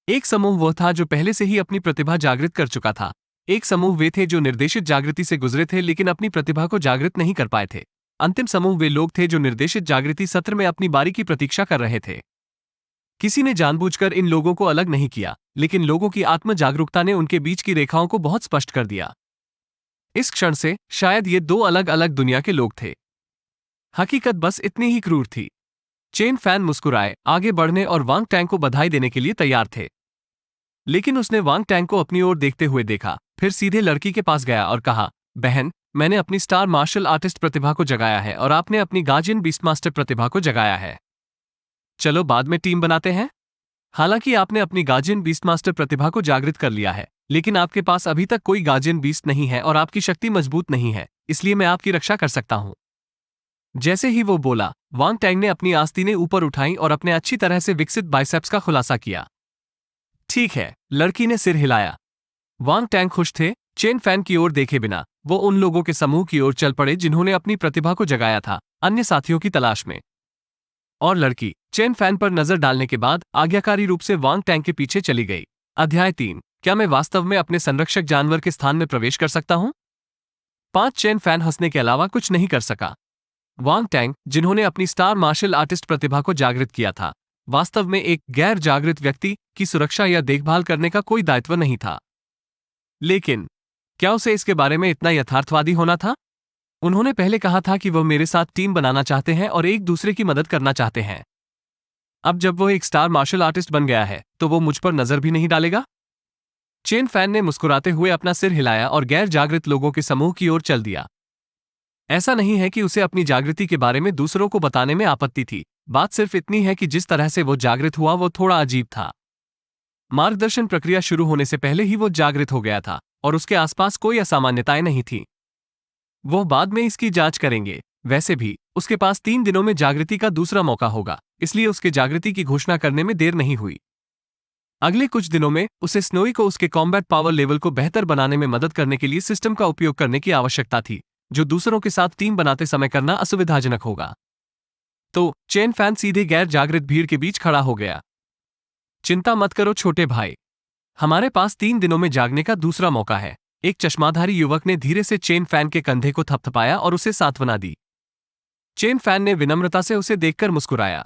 एक समूह वह था जो पहले से ही अपनी प्रतिभा जागृत कर चुका था। एक समूह वे थे जो निर्देशित जागृति से गुजरे थे लेकिन अपनी प्रतिभा को जागृत नहीं कर पाए थे। अंतिम समूह वे लोग थे जो निर्देशित जागृति सत्र में अपनी बारी की प्रतीक्षा कर रहे थे। किसी ने जानबूझकर इन लोगों को अलग नहीं किया, लेकिन लोगों की आत्म जागरूकता ने उनके बीच की रेखाओं को बहुत स्पष्ट कर दिया। इस क्षण से शायद ये 2 अलग अलग दुनिया के लोग थे। हकीकत बस इतनी ही क्रूर थी। चेन फैन मुस्कुराए, आगे बढ़ने और वांग टैंग को बधाई देने के लिए तैयार थे। लेकिन उसने वांग टैंग को अपनी ओर देखते हुए देखा, फिर सीधे लड़की के पास गया और कहा, बहन, मैंने अपनी स्टार मार्शल आर्टिस्ट प्रतिभा को जगाया है और आपने अपनी गार्जियन बीस्टमास्टर प्रतिभा को जगाया है। चलो बाद में टीम बनाते हैं। हालांकि आपने अपनी गार्जियन बीस्टमास्टर प्रतिभा को जागृत कर लिया है, लेकिन आपके पास अभी तक कोई गार्जियन बीस्ट नहीं है और आपकी शक्ति मजबूत नहीं है, इसलिए मैं आपकी रक्षा कर सकता हूं। जैसे ही वो बोला, वांग टैंग ने अपनी आस्तीनें ऊपर उठाई और अपने अच्छी तरह से विकसित बाइसेप्स का खुलासा किया। ठीक है, लड़की ने सिर हिलाया। वांग टैंग खुश थे। चेन फैन की ओर देखे बिना वो उन लोगों के समूह की ओर चल पड़े जिन्होंने अपनी प्रतिभा को जगाया था, अन्य साथियों की तलाश में। और लड़की चेन फैन पर नजर डालने के बाद आज्ञाकारी रूप से वांग टैंग के पीछे चली गई। अध्याय 3। क्या मैं वास्तव में अपने संरक्षक जानवर के स्थान में प्रवेश कर सकता हूं? 5 चेन फैन हंसने के अलावा कुछ नहीं कर सका। वांग टैंग, जिन्होंने अपनी स्टार मार्शल आर्टिस्ट प्रतिभा को जागृत किया था, वास्तव में एक गैर जागृत व्यक्ति की सुरक्षा या देखभाल करने का कोई दायित्व नहीं था। लेकिन क्या उसे इसके बारे में इतना यथार्थवादी होना था? उन्होंने पहले कहा था कि वह मेरे साथ टीम बनाना चाहते हैं और एक दूसरे की मदद करना चाहते हैं। अब जब वह एक स्टार मार्शल आर्टिस्ट बन गया है, तो वो मुझ पर नजर भी नहीं डालेगा? चेन फैन ने मुस्कुराते हुए अपना सिर हिलाया और गैर जागृत लोगों के समूह की ओर चल दिया। ऐसा नहीं है कि उसे अपनी जागृति के बारे में दूसरों को बताने में आपत्ति थी, बात सिर्फ इतनी है कि जिस तरह से वो जागृत हुआ वो थोड़ा अजीब था। मार्गदर्शन प्रक्रिया शुरू होने से पहले ही वो जागृत हो गया था और उसके आसपास कोई असामान्यताएं नहीं थीं। वो बाद में इसकी जांच करेंगे। वैसे भी उसके पास 3 दिनों में जागृति का दूसरा मौका होगा, इसलिए उसके जागृति की घोषणा करने में देर नहीं हुई। अगले कुछ दिनों में उसे स्नोई को उसके कॉम्बैट पावर लेवल को बेहतर बनाने में मदद करने के लिए सिस्टम का उपयोग करने की आवश्यकता थी, जो दूसरों के साथ टीम बनाते समय करना असुविधाजनक होगा। तो चेन फैन सीधे गैर जागृत भीड़ के बीच खड़ा हो गया। चिंता मत करो छोटे भाई, हमारे पास 3 दिनों में जागने का दूसरा मौका है। एक चश्माधारी युवक ने धीरे से चेन फैन के कंधे को थपथपाया और उसे सांत्वना दी। चेन फैन ने विनम्रता से उसे देखकर मुस्कुराया।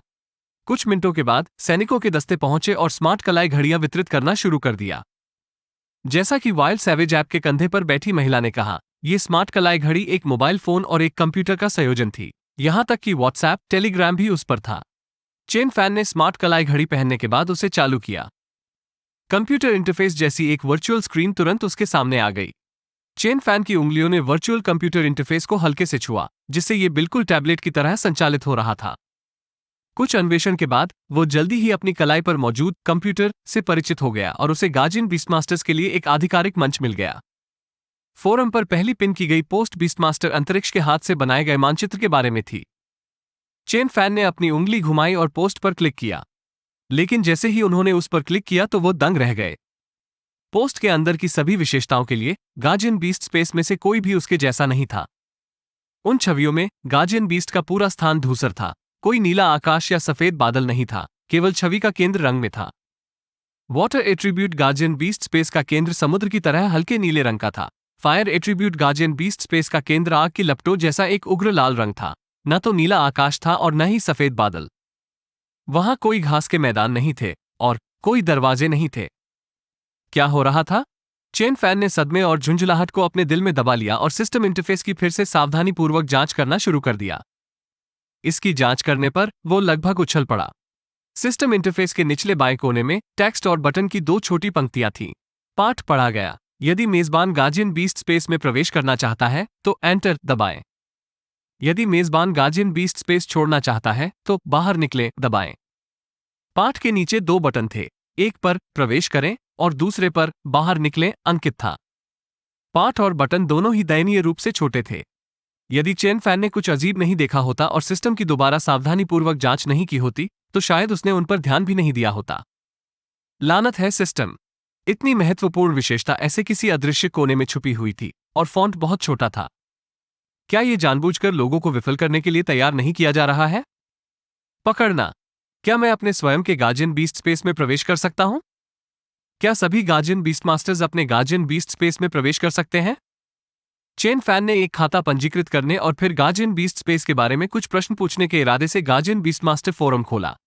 कुछ मिनटों के बाद सैनिकों के दस्ते पहुंचे और स्मार्ट कलाई घड़ियां वितरित करना शुरू कर दिया। जैसा कि वाइल्ड सैवेज ऐप के कंधे पर बैठी महिला ने कहा, यह स्मार्ट कलाई घड़ी एक मोबाइल फोन और एक कंप्यूटर का संयोजन थी, यहां तक कि व्हाट्सएप, टेलीग्राम भी उस पर था। चेन फैन ने स्मार्ट कलाई घड़ी पहनने के बाद उसे चालू किया। कंप्यूटर इंटरफेस जैसी एक वर्चुअल स्क्रीन तुरंत उसके सामने आ गई। चेन फैन की उंगलियों ने वर्चुअल कंप्यूटर इंटरफेस को हल्के से छुआ, जिससे यह बिल्कुल टैबलेट की तरह संचालित हो रहा था। कुछ अन्वेषण के बाद वो जल्दी ही अपनी कलाई पर मौजूद कंप्यूटर से परिचित हो गया और उसे गार्जियन बीस्टमास्टर्स के लिए एक आधिकारिक मंच मिल गया। फोरम पर पहली पिन की गई पोस्ट बीस्टमास्टर अंतरिक्ष के हाथ से बनाए गए मानचित्र के बारे में थी। चेन फैन ने अपनी उंगली घुमाई और पोस्ट पर क्लिक किया, लेकिन जैसे ही उन्होंने उस पर क्लिक किया तो वो दंग रह गए। पोस्ट के अंदर की सभी विशेषताओं के लिए गार्जियन बीस्ट स्पेस में से कोई भी उसके जैसा नहीं था। उन छवियों में गार्जियन बीस्ट का पूरा स्थान धूसर था, कोई नीला आकाश या सफेद बादल नहीं था, केवल छवि का केंद्र रंग में था। Water attribute guardian beast space का केंद्र समुद्र की तरह हल्के नीले रंग का था। Fire attribute guardian beast space का केंद्र आग की लपटों जैसा एक उग्र लाल रंग था। न तो नीला आकाश था और न ही सफेद बादल। वहां कोई घास के मैदान नहीं थे और कोई दरवाजे नहीं थे। क्या हो रहा था? चेन फैन ने सदमे और झुंझलाहट को अपने दिल में दबा लिया और सिस्टम इंटरफेस की फिर से सावधानीपूर्वक जांच करना शुरू कर दिया। इसकी जांच करने पर वो लगभग उछल पड़ा। सिस्टम इंटरफेस के निचले बाएं कोने में टेक्स्ट और बटन की दो छोटी पंक्तियां थीं। पाठ पढ़ा गया। यदि मेजबान गार्जियन बीस्ट स्पेस में प्रवेश करना चाहता है तो एंटर दबाएं। यदि मेजबान गार्जियन बीस्ट स्पेस छोड़ना चाहता है तो बाहर निकले दबाएं। पाठ के नीचे दो बटन थे, एक पर प्रवेश करें और दूसरे पर बाहर निकले अंकित था। पाठ और बटन दोनों ही दयनीय रूप से छोटे थे। यदि चेन फैन ने कुछ अजीब नहीं देखा होता और सिस्टम की दोबारा सावधानीपूर्वक जांच नहीं की होती तो शायद उसने उन पर ध्यान भी नहीं दिया होता। लानत है सिस्टम। इतनी महत्वपूर्ण विशेषता ऐसे किसी अदृश्य कोने में छुपी हुई थी और फॉन्ट बहुत छोटा था। क्या ये जानबूझकर लोगों को विफल करने के लिए तैयार नहीं किया जा रहा है? पकड़ना। क्या मैं अपने स्वयं के गार्जियन बीस्ट स्पेस में प्रवेश कर सकता हूं? क्या सभी गार्जियन बीस्ट मास्टर्स अपने गार्जियन बीस्ट स्पेस में प्रवेश कर सकते हैं? चेन फैन ने एक खाता पंजीकृत करने और फिर गार्जियन बीस्ट स्पेस के बारे में कुछ प्रश्न पूछने के इरादे से गार्जियन बीस्ट मास्टर फोरम खोला।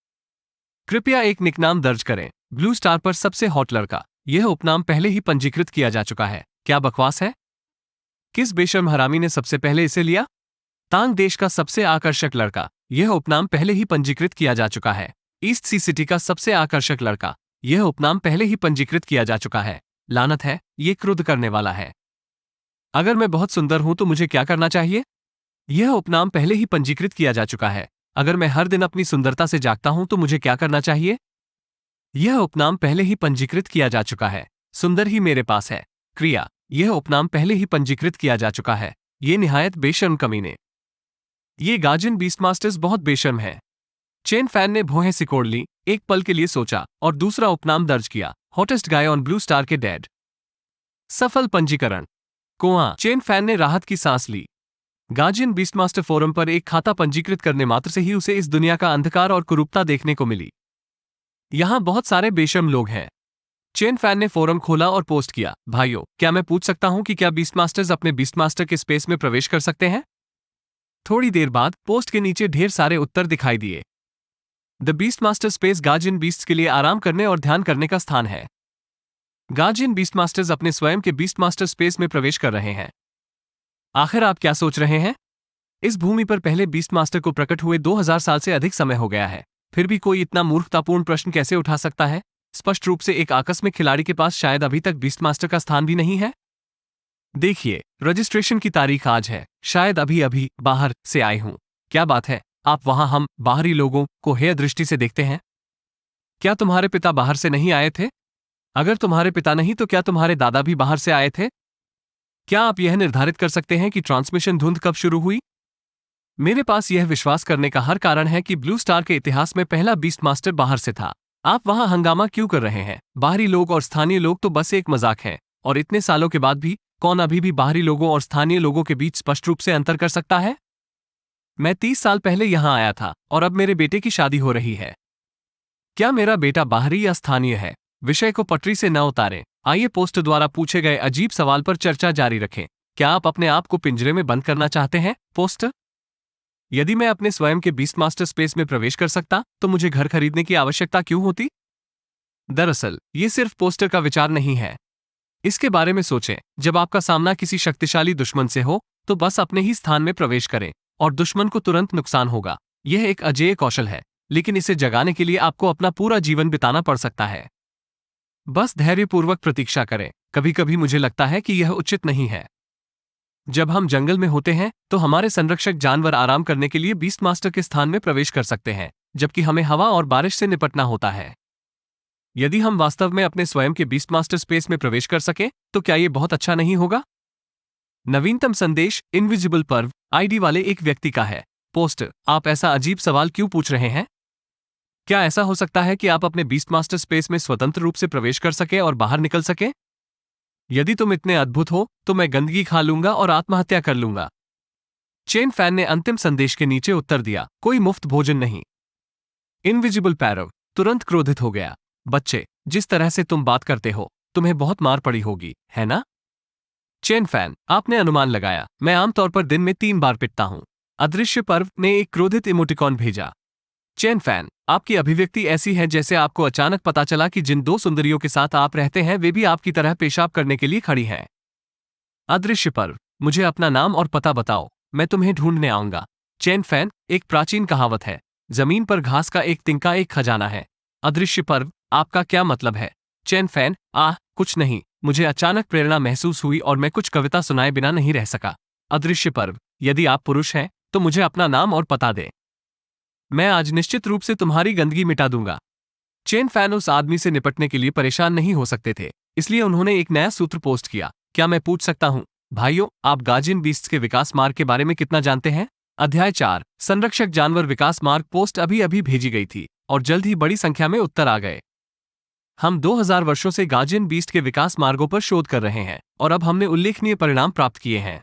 कृपया एक निकनाम दर्ज करें। ब्लू स्टार पर सबसे हॉट लड़का। यह उपनाम पहले ही पंजीकृत किया जा चुका है। क्या बकवास है? किस बेशर्म हरामी ने सबसे पहले इसे लिया? तांग देश का सबसे आकर्षक लड़का। यह उपनाम पहले ही पंजीकृत किया जा चुका है। ईस्ट सी सिटी का सबसे आकर्षक लड़का। यह उपनाम पहले ही पंजीकृत किया जा चुका है। लानत है, ये क्रुद्ध करने वाला है। अगर मैं बहुत सुंदर हूं तो मुझे क्या करना चाहिए? यह उपनाम पहले ही पंजीकृत किया जा चुका है। अगर मैं हर दिन अपनी सुंदरता से जागता हूं तो मुझे क्या करना चाहिए? यह उपनाम पहले ही पंजीकृत किया जा चुका है। सुंदर ही मेरे पास है। क्रिया। यह उपनाम पहले ही पंजीकृत किया जा चुका है। ये निहायत बेशर्म कमीने। ये गार्जियन बीस्ट मास्टर्स बहुत बेशर्म है। चेन फैन ने भौहें सिकोड़ ली, एक पल के लिए सोचा और दूसरा उपनाम दर्ज किया। Hottest guy on blue star के डैड। सफल पंजीकरण। कोआ। चेन फैन ने राहत की सांस ली। गार्जियन बीस्टमास्टर फोरम पर एक खाता पंजीकृत करने मात्र से ही उसे इस दुनिया का अंधकार और कुरूपता देखने को मिली। यहां बहुत सारे बेशर्म लोग हैं। चेन फैन ने फोरम खोला और पोस्ट किया। भाइयों, क्या मैं पूछ सकता हूं कि क्या बीस्टमास्टर्स अपने बीस्टमास्टर के स्पेस में प्रवेश कर सकते हैं? थोड़ी देर बाद पोस्ट के नीचे ढेर सारे उत्तर दिखाई दिए। द बीस्टमास्टर स्पेस गार्जियन बीस्ट्स के लिए आराम करने और ध्यान करने का स्थान है। गार्जियन बीस्टमास्टर्स अपने स्वयं के बीस्टमास्टर स्पेस में प्रवेश कर रहे हैं। आखिर आप क्या सोच रहे हैं? इस भूमि पर पहले बीस्टमास्टर को प्रकट हुए 2000 साल से अधिक समय हो गया है। फिर भी कोई इतना मूर्खतापूर्ण प्रश्न कैसे उठा सकता है? स्पष्ट रूप से एक आकस्मिक खिलाड़ी के पास शायद अभी तक बीस्टमास्टर का स्थान भी नहीं है। देखिए, रजिस्ट्रेशन की तारीख आज है। शायद अभी अभी बाहर से आए हूं। क्या बात है, आप वहां हम बाहरी लोगों को हेय दृष्टि से देखते हैं? क्या तुम्हारे पिता बाहर से नहीं आए थे? अगर तुम्हारे पिता नहीं तो क्या तुम्हारे दादा भी बाहर से आए थे? क्या आप यह निर्धारित कर सकते हैं कि ट्रांसमिशन धुंध कब शुरू हुई? मेरे पास यह विश्वास करने का हर कारण है कि ब्लू स्टार के इतिहास में पहला बीस्ट मास्टर बाहर से था। आप वहां हंगामा क्यों कर रहे हैं? बाहरी लोग और स्थानीय लोग तो बस एक मजाक है। और इतने सालों के बाद भी कौन अभी भी बाहरी लोगों और स्थानीय लोगों के बीच स्पष्ट रूप से अंतर कर सकता है? मैं 30 साल पहले यहां आया था और अब मेरे बेटे की शादी हो रही है। क्या मेरा बेटा बाहरी या स्थानीय है? विषय को पटरी से न उतारें। आइए पोस्ट द्वारा पूछे गए अजीब सवाल पर चर्चा जारी रखें। क्या आप अपने आप को पिंजरे में बंद करना चाहते हैं? पोस्ट। यदि मैं अपने स्वयं के बीस्टमास्टर स्पेस में प्रवेश कर सकता तो मुझे घर खरीदने की आवश्यकता क्यों होती? दरअसल ये सिर्फ पोस्टर का विचार नहीं है। इसके बारे में सोचें। जब आपका सामना किसी शक्तिशाली दुश्मन से हो तो बस अपने ही स्थान में प्रवेश करें और दुश्मन को तुरंत नुकसान होगा। यह एक अजेय कौशल है, लेकिन इसे जगाने के लिए आपको अपना पूरा जीवन बिताना पड़ सकता है। बस धैर्यपूर्वक प्रतीक्षा करें। कभी कभी मुझे लगता है कि यह उचित नहीं है। जब हम जंगल में होते हैं तो हमारे संरक्षक जानवर आराम करने के लिए बीस्टमास्टर के स्थान में प्रवेश कर सकते हैं, जबकि हमें हवा और बारिश से निपटना होता है। यदि हम वास्तव में अपने स्वयं के बीस्टमास्टर स्पेस में प्रवेश कर सकें तो क्या यह बहुत अच्छा नहीं होगा? नवीनतम संदेश इनविजिबल पर्व आईडी वाले एक व्यक्ति का है। पोस्ट। आप ऐसा अजीब सवाल क्यों पूछ रहे हैं? क्या ऐसा हो सकता है कि आप अपने बीस्टमास्टर स्पेस में स्वतंत्र रूप से प्रवेश कर सकें और बाहर निकल सकें? यदि तुम इतने अद्भुत हो तो मैं गंदगी खा लूंगा और आत्महत्या कर लूंगा। चेन फैन ने अंतिम संदेश के नीचे उत्तर दिया, कोई मुफ्त भोजन नहीं। इनविजिबल पैरव तुरंत क्रोधित हो गया। बच्चे, जिस तरह से तुम बात करते हो तुम्हें बहुत मार पड़ी होगी, है ना? चेन फैन, आपने अनुमान लगाया, मैं आमतौर पर दिन में 3 बार पिटता हूँ। अदृश्य पर्व ने एक क्रोधित इमोटिकॉन भेजा। चेन फैन, आपकी अभिव्यक्ति ऐसी है जैसे आपको अचानक पता चला कि जिन 2 सुंदरियों के साथ आप रहते हैं वे भी आपकी तरह पेशाब करने के लिए खड़ी हैं। अदृश्य पर्व, मुझे अपना नाम और पता बताओ, मैं तुम्हें ढूंढने आऊंगा। चेन फैन, एक प्राचीन कहावत है, जमीन पर घास का एक तिनका एक खजाना है। अदृश्य पर्व, आपका क्या मतलब है? चेन फैन, कुछ नहीं, मुझे अचानक प्रेरणा महसूस हुई और मैं कुछ कविता सुनाए बिना नहीं रह सका। अदृश्य पर्व, यदि आप पुरुष हैं तो मुझे अपना नाम और पता दें। मैं आज निश्चित रूप से तुम्हारी गंदगी मिटा दूंगा। चेन फैन उस आदमी से निपटने के लिए परेशान नहीं हो सकते थे, इसलिए उन्होंने एक नया सूत्र पोस्ट किया। क्या मैं पूछ सकता हूँ, भाइयों, आप गार्जियन बीस्ट्स के विकास मार्ग के बारे में कितना जानते हैं? अध्याय 4, संरक्षक जानवर विकास मार्ग पोस्ट अभी अभी भेजी गई थी और जल्द ही बड़ी संख्या में उत्तर आ गए। हम 2000 वर्षों से गार्जियन बीस्ट के विकास मार्गों पर शोध कर रहे हैं और अब हमने उल्लेखनीय परिणाम प्राप्त किए हैं।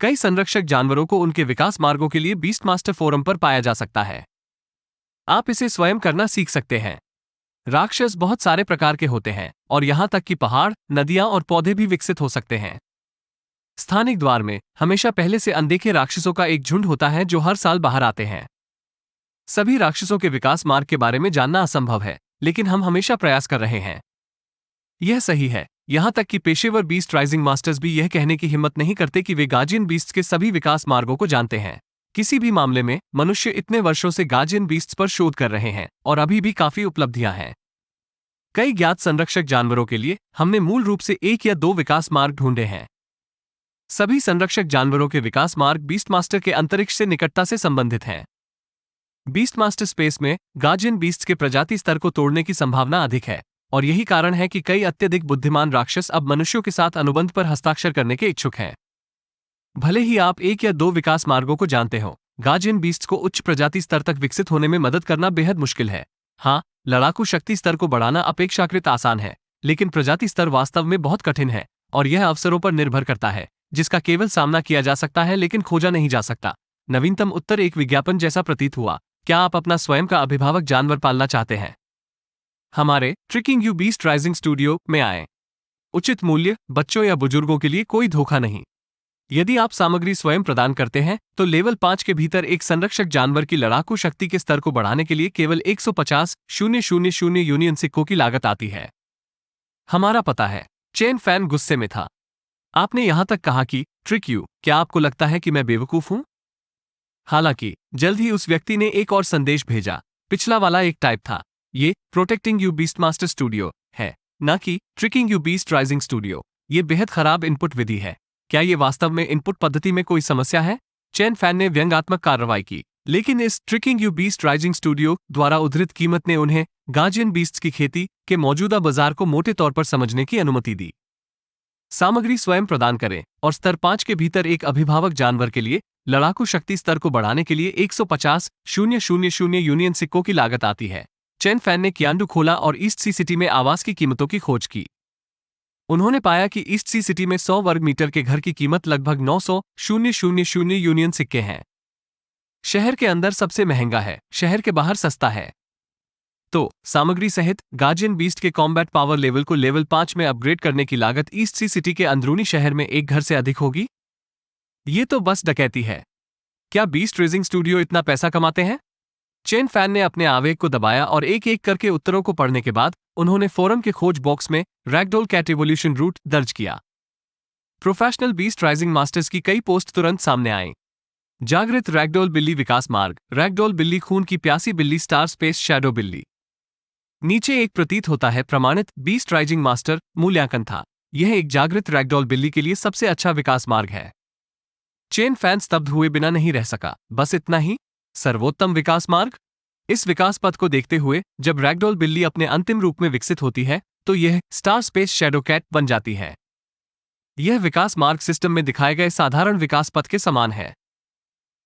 कई संरक्षक जानवरों को उनके विकास मार्गों के लिए बीस्ट मास्टर फोरम पर पाया जा सकता है। आप इसे स्वयं करना सीख सकते हैं। राक्षस बहुत सारे प्रकार के होते हैं और यहां तक कि पहाड़, नदियां और पौधे भी विकसित हो सकते हैं। स्थानिक द्वार में हमेशा पहले से अनदेखे राक्षसों का एक झुंड होता है जो हर साल बाहर आते हैं। सभी राक्षसों के विकास मार्ग के बारे में जानना असंभव है, लेकिन हम हमेशा प्रयास कर रहे हैं। यह सही है, यहां तक कि पेशेवर बीस्ट राइजिंग मास्टर्स भी यह कहने की हिम्मत नहीं करते कि वे गार्जियन बीस्ट्स के सभी विकास मार्गों को जानते हैं। किसी भी मामले में मनुष्य इतने वर्षों से गार्जियन बीस्ट्स पर शोध कर रहे हैं और अभी भी काफी उपलब्धियां हैं। कई ज्ञात संरक्षक जानवरों के लिए हमने मूल रूप से 1 या 2 विकास मार्ग ढूंढे हैं। सभी संरक्षक जानवरों के विकास मार्ग बीस्ट मास्टर के अंतरिक्ष से निकटता से संबंधित हैं। बीस्ट मास्टर स्पेस में गार्जियन बीस्ट्स के प्रजाति स्तर को तोड़ने की संभावना अधिक है और यही कारण है कि कई अत्यधिक बुद्धिमान राक्षस अब मनुष्यों के साथ अनुबंध पर हस्ताक्षर करने के इच्छुक हैं। भले ही आप 1 या 2 विकास मार्गों को जानते हो, गार्जियन बीस्ट्स को उच्च प्रजाति स्तर तक विकसित होने में मदद करना बेहद मुश्किल है। हाँ, लड़ाकू शक्ति स्तर को बढ़ाना अपेक्षाकृत आसान है, लेकिन प्रजाति स्तर वास्तव में बहुत कठिन है और यह अवसरों पर निर्भर करता है जिसका केवल सामना किया जा सकता है लेकिन खोजा नहीं जा सकता। नवीनतम उत्तर एक विज्ञापन जैसा प्रतीत हुआ। क्या आप अपना स्वयं का अभिभावक जानवर पालना चाहते हैं? हमारे tricking you beast rising studio में आएं। उचित मूल्य, बच्चों या बुजुर्गों के लिए कोई धोखा नहीं। यदि आप सामग्री स्वयं प्रदान करते हैं तो लेवल 5 के भीतर एक संरक्षक जानवर की लड़ाकू शक्ति के स्तर को बढ़ाने के लिए केवल 150,000 यूनियन सिक्कों की लागत आती है। हमारा पता है। चेन फैन गुस्से में था। आपने यहां तक कहा कि ट्रिक यू, क्या आपको लगता है कि मैं बेवकूफ हूं? हालांकि जल्द ही उस व्यक्ति ने एक और संदेश भेजा। पिछला वाला एक टाइप था। ये protecting you beast master studio है, न कि tricking you beast rising studio. ये बेहद खराब इनपुट विधि है। क्या ये वास्तव में इनपुट पद्धति में कोई समस्या है? चेन फैन ने व्यंग्यात्मक कार्रवाई की, लेकिन इस tricking you beast rising studio द्वारा उद्धृत कीमत ने उन्हें गार्जियन बीस्ट्स की खेती के मौजूदा बाजार को मोटे तौर पर समझने की अनुमति दी। सामग्री स्वयं प्रदान करें और स्तर 5 के भीतर एक अभिभावक जानवर के लिए लड़ाकू शक्ति स्तर को बढ़ाने के लिए 150,000 यूनियन सिक्कों की लागत आती है। चेन फैन ने कियांडू खोला और ईस्ट सी सिटी में आवास की कीमतों की खोज की। उन्होंने पाया कि ईस्ट सी सिटी में 100 वर्ग मीटर के घर की कीमत लगभग 900,000 यूनियन सिक्के हैं। शहर के अंदर सबसे महंगा है, शहर के बाहर सस्ता है। तो सामग्री सहित गार्जियन बीस्ट के कॉम्बैट पावर लेवल को लेवल 5 में अपग्रेड करने की लागत ईस्ट सी सिटी के अंदरूनी शहर में एक घर से अधिक होगी। ये तो बस डकैती है। क्या बीस्ट रेजिंग स्टूडियो इतना पैसा कमाते हैं? चेन फैन ने अपने आवेग को दबाया और एक एक करके उत्तरों को पढ़ने के बाद उन्होंने फोरम के खोज बॉक्स में रैगडोल कैट इवोल्यूशन रूट दर्ज किया। प्रोफेशनल बीस्ट राइजिंग मास्टर्स की कई पोस्ट तुरंत सामने आईं। जागृत रैगडोल बिल्ली विकास मार्ग, रैगडोल बिल्ली खून की प्यासी बिल्ली स्टार स्पेस शैडो बिल्ली। नीचे एक प्रतीत होता है प्रमाणित बीस्ट राइजिंग मास्टर मूल्यांकन था। यह एक जागृत रैगडोल बिल्ली के लिए सबसे अच्छा विकास मार्ग है। चेन फैन स्तब्ध हुए बिना नहीं रह सका। बस इतना ही? सर्वोत्तम विकास मार्ग? इस विकास पथ को देखते हुए जब रैगडोल बिल्ली अपने अंतिम रूप में विकसित होती है तो यह स्टार स्पेस शैडो कैट बन जाती है। यह विकास मार्ग सिस्टम में दिखाए गए साधारण विकास पथ के समान है।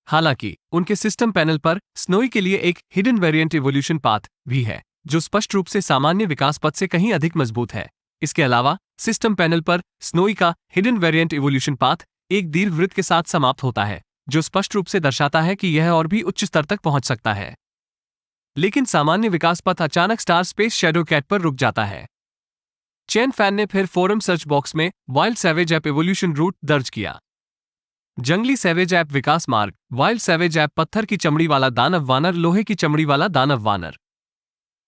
हालांकि उनके सिस्टम पैनल पर स्नोई के लिए एक हिडन वेरिएंट इवोल्यूशन पाथ भी है जो स्पष्ट रूप से सामान्य विकास पथ से कहीं अधिक मजबूत है। इसके अलावा सिस्टम पैनल पर स्नोई का हिडन वेरिएंट इवोल्यूशन पाथ एक दीर्घवृत्त के साथ समाप्त होता है जो स्पष्ट रूप से दर्शाता है कि यह और भी उच्च स्तर तक पहुंच सकता है। लेकिन सामान्य विकास पथ अचानक स्टार स्पेस शैडो कैट पर रुक जाता है। चेन फैन ने फिर फोरम सर्च बॉक्स में wild savage ape evolution route दर्ज किया। जंगली सैवेज ऐप विकास मार्ग, वाइल्ड सैवेज ऐप पत्थर की चमड़ी वाला दानव वानर, लोहे की चमड़ी वाला दानव वानर।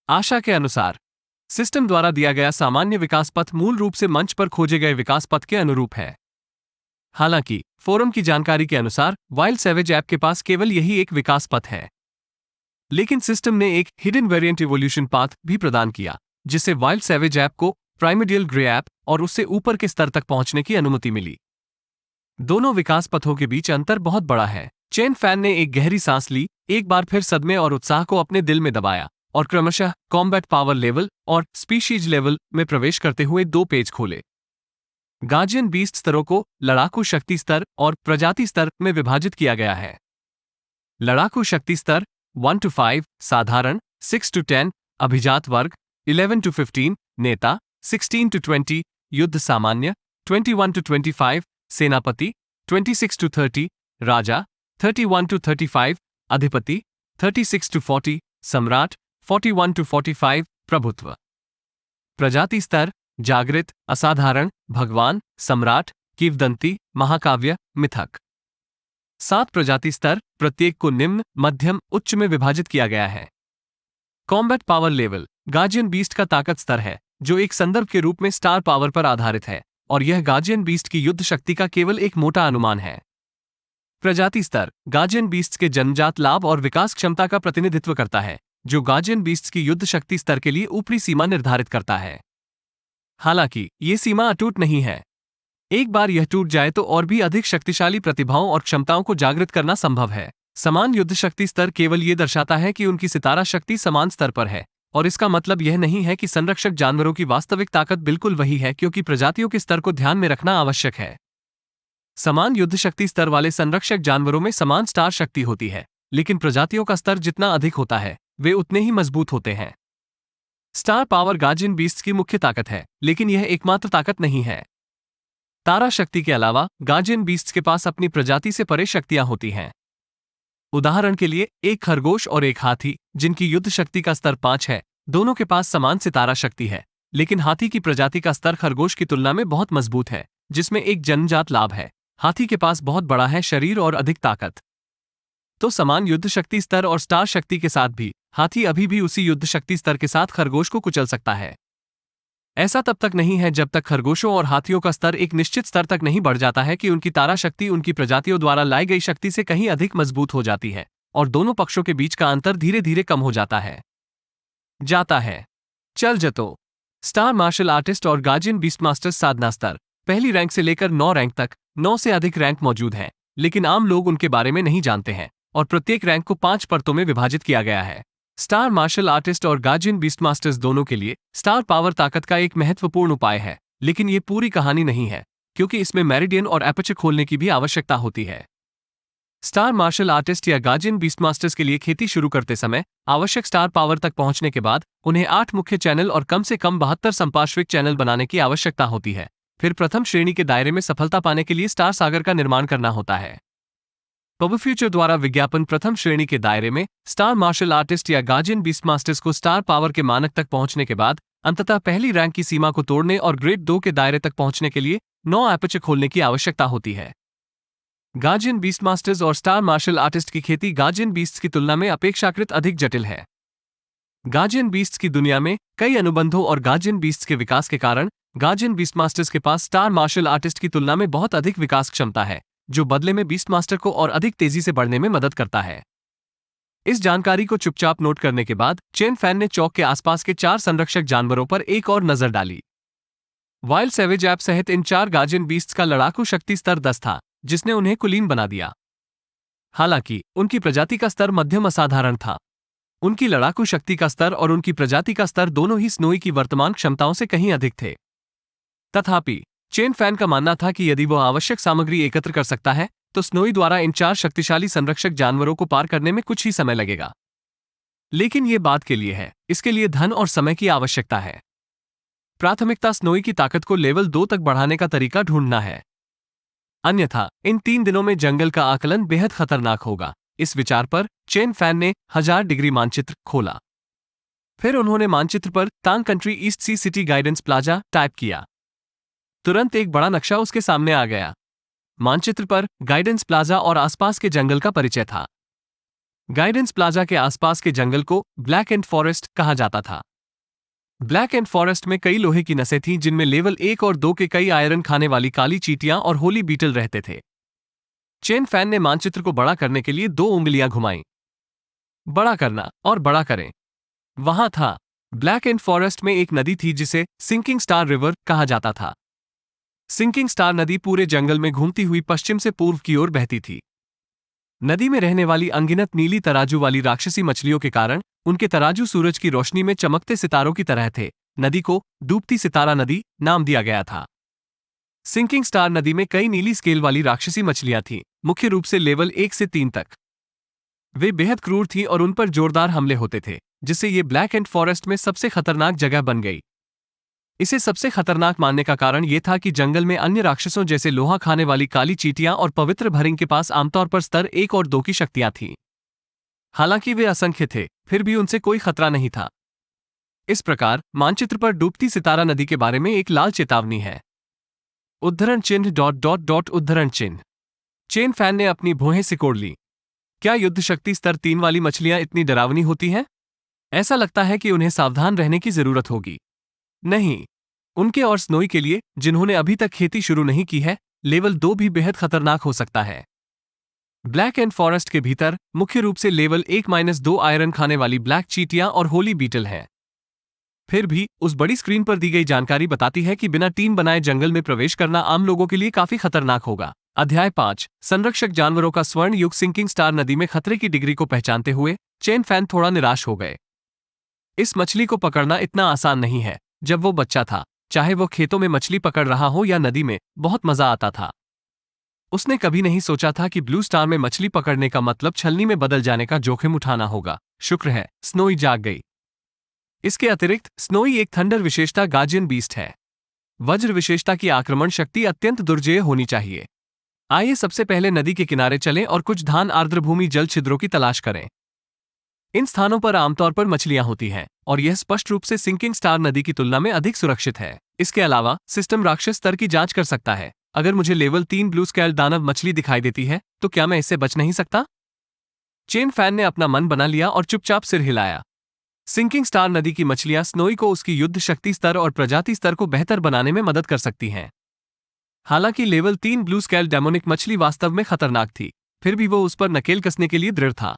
आशा के अनुसार सिस्टम द्वारा दिया गया सामान्य विकास पथ मूल रूप से मंच पर खोजे गए विकास पथ के अनुरूप है। हालांकि फोरम की जानकारी के अनुसार वाइल्ड सैवेज ऐप के पास केवल यही एक विकास पथ है, लेकिन सिस्टम ने एक हिडन वेरिएंट इवोल्यूशन पाथ भी प्रदान किया, जिससे वाइल्ड सैवेज ऐप को प्राइमर्डियल ग्रे ऐप और उससे ऊपर के स्तर तक पहुंचने की अनुमति मिली। दोनों विकास पथों के बीच अंतर बहुत बड़ा है। चेन फैन ने एक गहरी सांस ली, एक बार फिर सदमे और उत्साह को अपने दिल में दबाया और क्रमशः कॉम्बैट पावर लेवल और स्पीशीज लेवल में प्रवेश करते हुए 2 पेज खोले। गार्जियन बीस्ट स्तरों को लड़ाकू शक्ति स्तर और प्रजाति स्तर में विभाजित किया गया है। लड़ाकू शक्ति स्तर 1 to 5 साधारण, 6 to 10 अभिजात वर्ग, 11 to 15 नेता, 16 to 20 युद्ध सामान्य, 21 to 25 सेनापति, 26 to 30 राजा, 31 to 35 अधिपति, 36 to 40 सम्राट, 41 to 45 प्रभुत्व। प्रजाति स्तर जागृत, असाधारण, भगवान, सम्राट, किंवदंती, महाकाव्य, मिथक। 7 प्रजाति स्तर, प्रत्येक को निम्न, मध्यम, उच्च में विभाजित किया गया है। Combat power level guardian beast का ताकत स्तर है, जो एक संदर्भ के रूप में स्टार पावर पर आधारित है, और यह गार्जियन बीस्ट की युद्ध शक्ति का केवल एक मोटा अनुमान है। प्रजाति स्तर गार्जियन बीस्ट के जन्मजात लाभ और विकास क्षमता का प्रतिनिधित्व करता है, जो गार्जियन बीस्ट की युद्ध शक्ति स्तर के लिए ऊपरी सीमा निर्धारित करता है। हालांकि ये सीमा अटूट नहीं है। एक बार यह टूट जाए तो और भी अधिक शक्तिशाली प्रतिभाओं और क्षमताओं को जागृत करना संभव है। समान युद्ध शक्ति स्तर केवल ये दर्शाता है कि उनकी सितारा शक्ति समान स्तर पर है, और इसका मतलब यह नहीं है कि संरक्षक जानवरों की वास्तविक ताकत बिल्कुल वही है, क्योंकि प्रजातियों के स्तर को ध्यान में रखना आवश्यक है। समान युद्ध शक्ति स्तर वाले संरक्षक जानवरों में समान स्टार शक्ति होती है, लेकिन प्रजातियों का स्तर जितना अधिक होता है, वे उतने ही मजबूत होते हैं। स्टार पावर गार्जियन बीस्ट की मुख्य ताकत है, लेकिन यह एकमात्र ताकत नहीं है। तारा शक्ति के अलावा गार्जियन बीस्ट के पास अपनी प्रजाति से परे शक्तियां होती हैं। उदाहरण के लिए एक खरगोश और एक हाथी, जिनकी युद्ध शक्ति का स्तर 5 है, दोनों के पास समान सितारा शक्ति है, लेकिन हाथी की प्रजाति का स्तर खरगोश की तुलना में बहुत मजबूत है, जिसमें एक जन्मजात लाभ है। हाथी के पास बहुत बड़ा है शरीर और अधिक ताकत। तो समान युद्ध शक्ति स्तर और स्टार शक्ति के साथ भी हाथी अभी भी उसी युद्ध शक्ति स्तर के साथ खरगोश को कुचल सकता है। ऐसा तब तक नहीं है जब तक खरगोशों और हाथियों का स्तर एक निश्चित स्तर तक नहीं बढ़ जाता है कि उनकी तारा शक्ति उनकी प्रजातियों द्वारा लाई गई शक्ति से कहीं अधिक मजबूत हो जाती है, और दोनों पक्षों के बीच का अंतर धीरे धीरे कम हो जाता है। चल जतो स्टार मार्शल आर्टिस्ट और गार्जियन बीस्ट मास्टर्स साधना स्तर पहली रैंक से लेकर 9 रैंक तक 9 से अधिक रैंक मौजूद हैं, लेकिन आम लोग उनके बारे में नहीं जानते हैं, और प्रत्येक रैंक को 5 परतों में विभाजित किया गया है। स्टार मार्शल आर्टिस्ट और गार्जियन बीस्ट मास्टर्स दोनों के लिए स्टार पावर ताकत का एक महत्वपूर्ण उपाय है, लेकिन ये पूरी कहानी नहीं है, क्योंकि इसमें मेरिडियन और एपर्चर खोलने की भी आवश्यकता होती है। स्टार मार्शल आर्टिस्ट या गार्जियन बीस्ट मास्टर्स के लिए खेती शुरू करते समय आवश्यक स्टार पावर तक पहुंचने के बाद उन्हें 8 मुख्य चैनल और कम से कम 72 संपार्श्विक चैनल बनाने की आवश्यकता होती है। फिर प्रथम श्रेणी के दायरे में सफलता पाने के लिए स्टार सागर का निर्माण करना होता है। पबफ्यूचर द्वारा विज्ञापन प्रथम श्रेणी के दायरे में स्टार मार्शल आर्टिस्ट या गार्जियन बीस्ट मास्टर्स को स्टार पावर के मानक तक पहुंचने के बाद अंततः पहली रैंक की सीमा को तोड़ने और ग्रेड 2 के दायरे तक पहुंचने के लिए 9 एपर्चर खोलने की आवश्यकता होती है। गार्जियन बीस्ट मास्टर्स और स्टार मार्शल आर्टिस्ट की खेती गार्जियन बीस्ट की तुलना में अपेक्षाकृत अधिक जटिल है। गार्जियन बीस्ट की दुनिया में कई अनुबंधों और गार्जियन बीस्ट के विकास के कारण गार्जियन बीस्ट मास्टर्स के पास स्टार मार्शल आर्टिस्ट की तुलना में बहुत अधिक विकास क्षमता है, जो बदले में बीस्ट मास्टर को और अधिक तेजी से बढ़ने में मदद करता है। इस जानकारी को चुपचाप नोट करने के बाद चेन फैन ने चौक के आसपास के 4 संरक्षक जानवरों पर एक और नजर डाली। वाइल्ड सैवेज ऐप सहित इन 4 गार्जियन बीस्ट्स का लड़ाकू शक्ति स्तर 10 था, जिसने उन्हें कुलीन बना दिया। हालांकि उनकी प्रजाति का स्तर मध्यम असाधारण था। उनकी लड़ाकू शक्ति का स्तर और उनकी प्रजाति का स्तर दोनों ही स्नोई की वर्तमान क्षमताओं से कहीं अधिक थे। तथापि चेन फैन का मानना था कि यदि वह आवश्यक सामग्री एकत्र कर सकता है तो स्नोई द्वारा इन 4 शक्तिशाली संरक्षक जानवरों को पार करने में कुछ ही समय लगेगा। लेकिन ये बात के लिए है, इसके लिए धन और समय की आवश्यकता है। प्राथमिकता स्नोई की ताकत को लेवल 2 तक बढ़ाने का तरीका ढूंढना है, अन्यथा इन 3 दिनों में जंगल का आकलन बेहद खतरनाक होगा। इस विचार पर चेन फैन ने 1000 डिग्री मानचित्र खोला। फिर उन्होंने मानचित्र पर तांग कंट्री ईस्ट सी सिटी गाइडेंस प्लाजा टाइप किया। तुरंत एक बड़ा नक्शा उसके सामने आ गया। मानचित्र पर गाइडेंस प्लाजा और आसपास के जंगल का परिचय था। गाइडेंस प्लाजा के आसपास के जंगल को ब्लैक एंड फॉरेस्ट कहा जाता था। ब्लैक एंड फॉरेस्ट में कई लोहे की नसें थीं जिनमें लेवल 1 और 2 के कई आयरन खाने वाली काली चींटियां और होली बीटल रहते थे। चेन फैन ने मानचित्र को बड़ा करने के लिए 2 उंगलियां घुमाईं। बड़ा करना और बड़ा करें। वहां था। ब्लैक एंड फॉरेस्ट में एक नदी थी जिसे सिंकिंग स्टार रिवर कहा जाता था। सिंकिंग स्टार नदी पूरे जंगल में घूमती हुई पश्चिम से पूर्व की ओर बहती थी। नदी में रहने वाली अनगिनत नीली तराजू वाली राक्षसी मछलियों के कारण उनके तराजू सूरज की रोशनी में चमकते सितारों की तरह थे। नदी को डूबती सितारा नदी नाम दिया गया था। सिंकिंग स्टार नदी में कई नीली स्केल वाली राक्षसी मछलियां थीं, मुख्य रूप से लेवल 1 से 3 तक। वे बेहद क्रूर थीं और उन पर जोरदार हमले होते थे, जिससे ये ब्लैक एंड फॉरेस्ट में सबसे खतरनाक जगह बन गई। इसे सबसे खतरनाक मानने का कारण यह था कि जंगल में अन्य राक्षसों जैसे लोहा खाने वाली काली चींटियां और पवित्र भरिंग के पास आमतौर पर स्तर 1 और 2 की शक्तियां थीं। हालांकि वे असंख्य थे, फिर भी उनसे कोई खतरा नहीं था। इस प्रकार मानचित्र पर डूबती सितारा नदी के बारे में एक लाल चेतावनी है। उद्धरण चिन्ह ... उद्धरण चिन्ह। चेन फैन ने अपनी भौहें सिकोड़ ली। क्या युद्ध शक्ति स्तर 3 वाली मछलियां इतनी डरावनी होती हैं? ऐसा लगता है कि उन्हें सावधान रहने की जरूरत होगी। नहीं, उनके और स्नोई के लिए, जिन्होंने अभी तक खेती शुरू नहीं की है, लेवल 2 भी बेहद खतरनाक हो सकता है। ब्लैक एंड फॉरेस्ट के भीतर मुख्य रूप से लेवल 1-2 आयरन खाने वाली ब्लैक चींटियां और होली बीटल हैं। फिर भी उस बड़ी स्क्रीन पर दी गई जानकारी बताती है कि बिना टीम बनाए जंगल में प्रवेश करना आम लोगों के लिए काफी खतरनाक होगा। अध्याय 5 संरक्षक जानवरों का स्वर्ण युग। सिंकिंग स्टार नदी में खतरे की डिग्री को पहचानते हुए चेन फैन थोड़ा निराश हो गए। इस मछली को पकड़ना इतना आसान नहीं है। जब वो बच्चा था, चाहे वो खेतों में मछली पकड़ रहा हो या नदी में, बहुत मजा आता था। उसने कभी नहीं सोचा था कि ब्लू स्टार में मछली पकड़ने का मतलब छलनी में बदल जाने का जोखिम उठाना होगा। शुक्र है स्नोई जाग गई। इसके अतिरिक्त स्नोई एक थंडर विशेषता गार्जियन बीस्ट है। वज्र विशेषता की आक्रमण शक्ति अत्यंत दुर्जेय होनी चाहिए। आइए सबसे पहले नदी के किनारे चलें और कुछ धान आर्द्रभूमि जल छिद्रों की तलाश करें। इन स्थानों पर आमतौर पर मछलियां होती हैं और यह स्पष्ट रूप से सिंकिंग स्टार नदी की तुलना में अधिक सुरक्षित है। इसके अलावा सिस्टम राक्षस स्तर की जांच कर सकता है। अगर मुझे लेवल 3 ब्लू स्केल दानव मछली दिखाई देती है तो क्या मैं इससे बच नहीं सकता? चेन फैन ने अपना मन बना लिया और चुपचाप सिर हिलाया। सिंकिंग स्टार नदी की मछलियां स्नोई को उसकी युद्ध शक्ति स्तर और प्रजाति स्तर को बेहतर बनाने में मदद कर सकती हैं। हालांकि लेवल 3 ब्लू स्केल डेमोनिक मछली वास्तव में खतरनाक थी, फिर भी वो उस पर नकेल कसने के लिए दृढ़ था।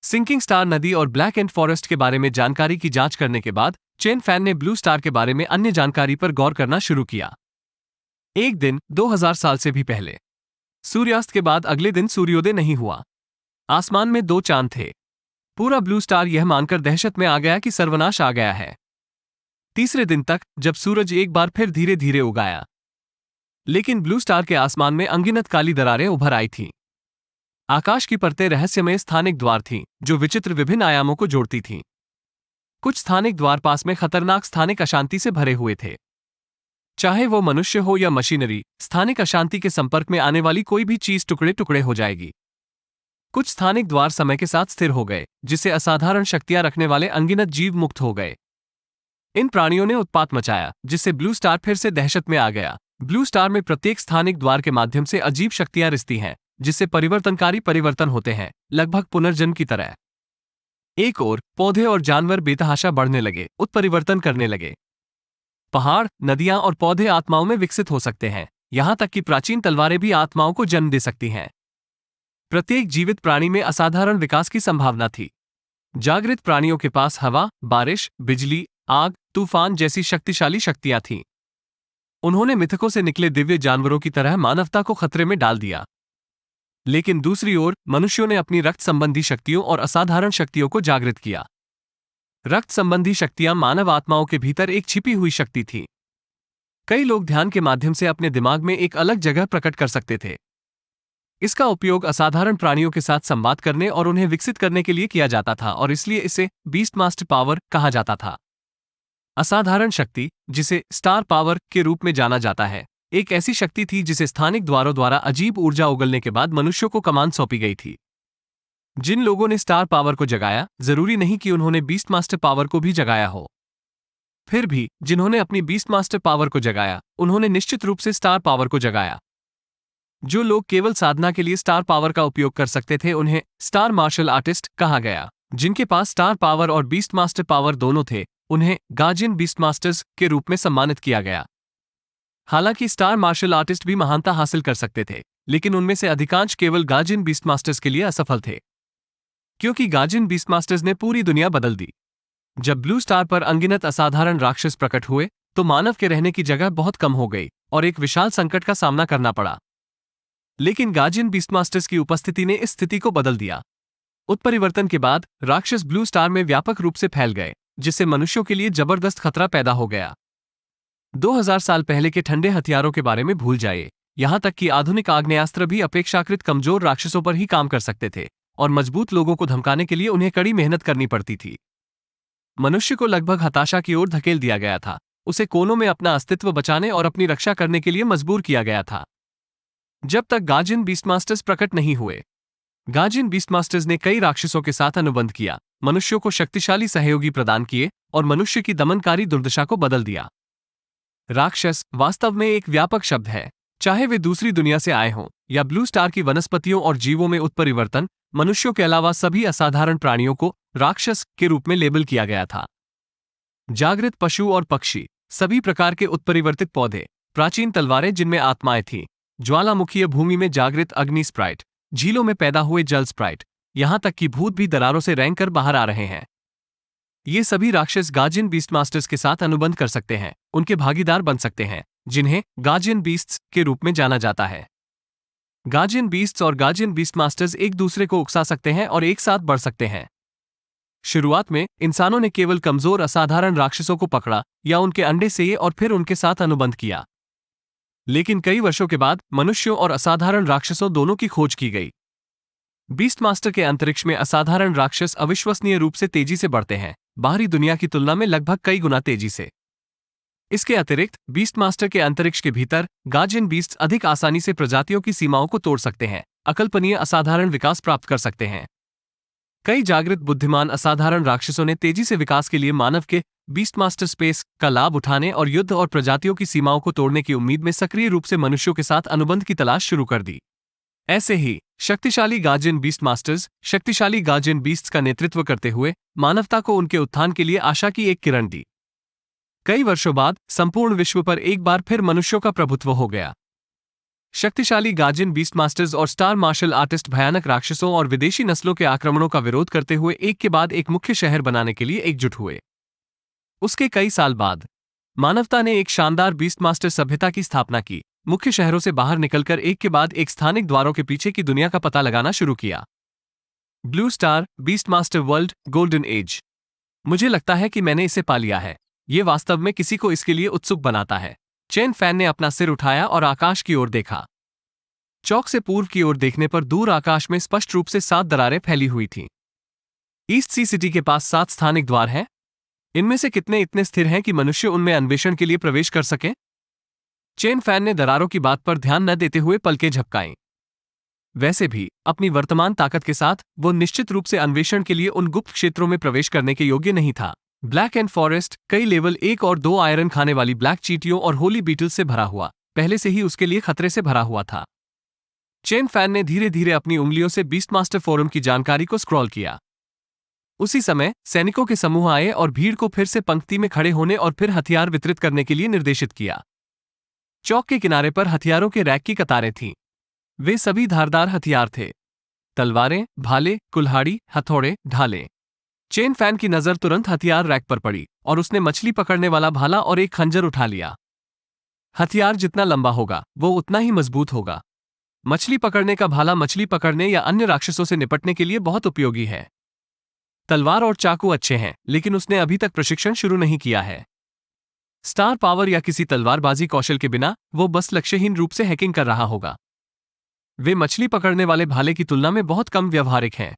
सिंकिंग स्टार नदी और ब्लैक एंड फॉरेस्ट के बारे में जानकारी की जांच करने के बाद चेन फैन ने ब्लू स्टार के बारे में अन्य जानकारी पर गौर करना शुरू किया। एक दिन 2000 साल से भी पहले सूर्यास्त के बाद अगले दिन सूर्योदय नहीं हुआ। आसमान में 2 चांद थे। पूरा ब्लू स्टार यह मानकर दहशत में आ गया कि सर्वनाश आ गया है। तीसरे दिन तक, जब सूरज एक बार फिर धीरे धीरे उगाया, लेकिन ब्लू स्टार के आसमान में अनगिनत काली दरारें उभर आई थीं। आकाश की परतें रहस्यमय स्थानिक द्वार थीं, जो विचित्र विभिन्न आयामों को जोड़ती थीं। कुछ स्थानिक द्वार पास में खतरनाक स्थानिक अशांति से भरे हुए थे। चाहे वो मनुष्य हो या मशीनरी, स्थानिक अशांति के संपर्क में आने वाली कोई भी चीज टुकड़े टुकड़े हो जाएगी। कुछ स्थानिक द्वार समय के साथ स्थिर हो गए, जिससे असाधारण शक्तियां रखने वाले अनगिनत जीव मुक्त हो गए। इन प्राणियों ने उत्पात मचाया, जिससे ब्लू स्टार फिर से दहशत में आ गया। ब्लू स्टार में प्रत्येक स्थानिक द्वार के माध्यम से अजीब शक्तियां रिश्ती हैं, जिससे परिवर्तनकारी परिवर्तन होते हैं, लगभग पुनर्जन्म की तरह। एक ओर पौधे और जानवर बेतहाशा बढ़ने लगे, उत्परिवर्तन करने लगे। पहाड़, नदियां और पौधे आत्माओं में विकसित हो सकते हैं, यहां तक कि प्राचीन तलवारें भी आत्माओं को जन्म दे सकती हैं। प्रत्येक जीवित प्राणी में असाधारण विकास की संभावना थी। जागृत प्राणियों के पास हवा, बारिश, बिजली, आग, तूफान जैसी शक्तिशाली शक्तियां थीं। उन्होंने मिथकों से निकले दिव्य जानवरों की तरह मानवता को खतरे में डाल दिया। लेकिन दूसरी ओर मनुष्यों ने अपनी रक्त संबंधी शक्तियों और असाधारण शक्तियों को जागृत किया। रक्त संबंधी शक्तियां मानव आत्माओं के भीतर एक छिपी हुई शक्ति थी। कई लोग ध्यान के माध्यम से अपने दिमाग में एक अलग जगह प्रकट कर सकते थे। इसका उपयोग असाधारण प्राणियों के साथ संवाद करने और उन्हें विकसित करने के लिए किया जाता था और इसलिए इसे बीस्ट मास्टर पावर कहा जाता था। असाधारण शक्ति, जिसे स्टार पावर के रूप में जाना जाता है, एक ऐसी शक्ति थी जिसे स्थानिक द्वारों द्वारा अजीब ऊर्जा उगलने के बाद मनुष्यों को कमान सौंपी गई थी। जिन लोगों ने स्टार पावर को जगाया, जरूरी नहीं कि उन्होंने बीस्ट मास्टर पावर को भी जगाया हो। फिर भी जिन्होंने अपनी बीस्ट मास्टर पावर को जगाया, उन्होंने निश्चित रूप से स्टार पावर को जगाया। जो लोग केवल साधना के लिए स्टार पावर का उपयोग कर सकते थे, उन्हें स्टार मार्शल आर्टिस्ट कहा गया। जिनके पास स्टार पावर और बीस्ट मास्टर पावर दोनों थे, उन्हें गार्जियन बीस्ट मास्टर्स के रूप में सम्मानित किया गया। हालांकि स्टार मार्शल आर्टिस्ट भी महानता हासिल कर सकते थे, लेकिन उनमें से अधिकांश केवल गार्जियन बीस्ट मास्टर्स के लिए असफल थे, क्योंकि गार्जियन बीस्ट मास्टर्स ने पूरी दुनिया बदल दी। जब ब्लू स्टार पर अनगिनत असाधारण राक्षस प्रकट हुए, तो मानव के रहने की जगह बहुत कम हो गई और एक विशाल संकट का सामना करना पड़ा। लेकिन गार्जियन बीस्टमास्टर्स की उपस्थिति ने इस स्थिति को बदल दिया। उत्परिवर्तन के बाद राक्षस ब्लू स्टार में व्यापक रूप से फैल गए, जिससे मनुष्यों के लिए जबरदस्त खतरा पैदा हो गया। 2000 साल पहले के ठंडे हथियारों के बारे में भूल जाइए। यहां तक कि आधुनिक आग्नेयास्त्र भी अपेक्षाकृत कमजोर राक्षसों पर ही काम कर सकते थे, और मजबूत लोगों को धमकाने के लिए उन्हें कड़ी मेहनत करनी पड़ती थी। मनुष्य को लगभग हताशा की ओर धकेल दिया गया था। उसे कोनों में अपना अस्तित्व बचाने और अपनी रक्षा करने के लिए मजबूर किया गया था, जब तक गार्जियन बीस्टमास्टर्स प्रकट नहीं हुए। गार्जियन बीस्टमास्टर्स ने कई राक्षसों के साथ अनुबंध किया, मनुष्यों को शक्तिशाली सहयोगी प्रदान किए और मनुष्य की दमनकारी दुर्दशा को बदल दिया। राक्षस वास्तव में एक व्यापक शब्द है। चाहे वे दूसरी दुनिया से आए हों या ब्लू स्टार की वनस्पतियों और जीवों में उत्परिवर्तन, मनुष्यों के अलावा सभी असाधारण प्राणियों को राक्षस के रूप में लेबल किया गया था। जागृत पशु और पक्षी, सभी प्रकार के उत्परिवर्तित पौधे, प्राचीन तलवारें जिनमें आत्माएं थीं, ज्वालामुखीय भूमि में जागृत अग्नि स्प्राइट, झीलों में पैदा हुए जल स्प्राइट, यहां तक कि भूत भी दरारों से रेंग कर बाहर आ रहे हैं। ये सभी राक्षस गार्जियन बीस्टमास्टर्स के साथ अनुबंध कर सकते हैं, उनके भागीदार बन सकते हैं, जिन्हें गार्जियन बीस्ट्स के रूप में जाना जाता है। गार्जियन बीस्ट्स और गार्जियन बीस्टमास्टर्स एक दूसरे को उकसा सकते हैं और एक साथ बढ़ सकते हैं। शुरुआत में इंसानों ने केवल कमजोर असाधारण राक्षसों को पकड़ा या उनके अंडे सेए और फिर उनके साथ अनुबंध किया। लेकिन कई वर्षों के बाद मनुष्यों और असाधारण राक्षसों दोनों की खोज की गई। बीस्टमास्टर के अंतरिक्ष में असाधारण राक्षस अविश्वसनीय रूप से तेजी से बढ़ते हैं, बाहरी दुनिया की तुलना में लगभग कई गुना तेजी से। इसके अतिरिक्त बीस्टमास्टर के अंतरिक्ष के भीतर गार्जियन बीस्ट्स अधिक आसानी से प्रजातियों की सीमाओं को तोड़ सकते हैं, अकल्पनीय असाधारण विकास प्राप्त कर सकते हैं। कई जागृत बुद्धिमान असाधारण राक्षसों ने तेजी से विकास के लिए मानव के बीस्टमास्टर स्पेस का लाभ उठाने और युद्ध और प्रजातियों की सीमाओं को तोड़ने की उम्मीद में सक्रिय रूप से मनुष्यों के साथ अनुबंध की तलाश शुरू कर दी। ऐसे ही शक्तिशाली गार्जियन बीस्टमास्टर्स शक्तिशाली गार्जियन बीस्ट्स का नेतृत्व करते हुए मानवता को उनके उत्थान के लिए आशा की एक किरण दी। कई वर्षों बाद संपूर्ण विश्व पर एक बार फिर मनुष्यों का प्रभुत्व हो गया। शक्तिशाली गार्जियन बीस्टमास्टर्स और स्टार मार्शल आर्टिस्ट भयानक राक्षसों और विदेशी नस्लों के आक्रमणों का विरोध करते हुए एक के बाद एक मुख्य शहर बनाने के लिए एकजुट हुए। उसके कई साल बाद मानवता ने एक शानदार बीस्टमास्टर सभ्यता की स्थापना की, मुख्य शहरों से बाहर निकलकर एक के बाद एक स्थानिक द्वारों के पीछे की दुनिया का पता लगाना शुरू किया। Blue star beastmaster world golden age. मुझे लगता है कि मैंने इसे पा लिया है। ये वास्तव में किसी को इसके लिए उत्सुक बनाता है। चेन फैन ने अपना सिर उठाया और आकाश की ओर देखा। चौक से पूर्व की ओर देखने पर दूर आकाश में स्पष्ट रूप से 7 दरारें फैली हुई थीं। ईस्ट सी सिटी के पास 7 स्थानिक द्वार हैं। इनमें से कितने इतने स्थिर हैं कि मनुष्य उनमें अन्वेषण के लिए प्रवेश कर सके? चेन फैन ने दरारों की बात पर ध्यान न देते हुए पलकें झपकाईं। वैसे भी अपनी वर्तमान ताकत के साथ वो निश्चित रूप से अन्वेषण के लिए उन गुप्त क्षेत्रों में प्रवेश करने के योग्य नहीं था। ब्लैक एंड फॉरेस्ट कई लेवल 1 और 2 आयरन खाने वाली ब्लैक चींटियों और होली बीटल्स से भरा हुआ, पहले से ही उसके लिए खतरे से भरा हुआ था। चेन फैन ने धीरे धीरे अपनी उंगलियों से बीस्टमास्टर फोरम की जानकारी को स्क्रॉल किया। उसी समय सैनिकों के समूह आए और भीड़ को फिर से पंक्ति में खड़े होने और फिर हथियार वितरित करने के लिए निर्देशित किया। चौक के किनारे पर हथियारों के रैक की कतारें थीं। वे सभी धारदार हथियार थे, तलवारें, भाले, कुल्हाड़ी, हथौड़े, ढाले। चेन फैन की नजर तुरंत हथियार रैक पर पड़ी और उसने मछली पकड़ने वाला भाला और एक खंजर उठा लिया। हथियार जितना लंबा होगा वो उतना ही मजबूत होगा। मछली पकड़ने का भाला मछली पकड़ने या अन्य राक्षसों से निपटने के लिए बहुत उपयोगी है। तलवार और चाकू अच्छे हैं, लेकिन उसने अभी तक प्रशिक्षण शुरू नहीं किया है। स्टार पावर या किसी तलवारबाजी कौशल के बिना वो बस लक्ष्यहीन रूप से हैकिंग कर रहा होगा। वे मछली पकड़ने वाले भाले की तुलना में बहुत कम व्यवहारिक हैं।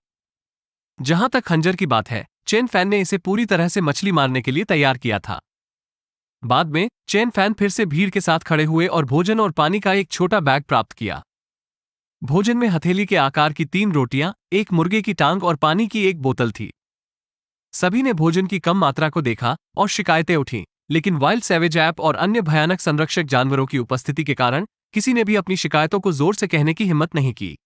जहां तक खंजर की बात है, चेन फैन ने इसे पूरी तरह से मछली मारने के लिए तैयार किया था। बाद में चेन फैन फिर से भीड़ के साथ खड़े हुए और भोजन और पानी का एक छोटा बैग प्राप्त किया। भोजन में हथेली के आकार की 3 रोटियां, एक मुर्गे की टांग और पानी की एक बोतल थी। सभी ने भोजन की कम मात्रा को देखा और शिकायतें उठीं, लेकिन वाइल्ड सैवेज ऐप और अन्य भयानक संरक्षक जानवरों की उपस्थिति के कारण किसी ने भी अपनी शिकायतों को जोर से कहने की हिम्मत नहीं की।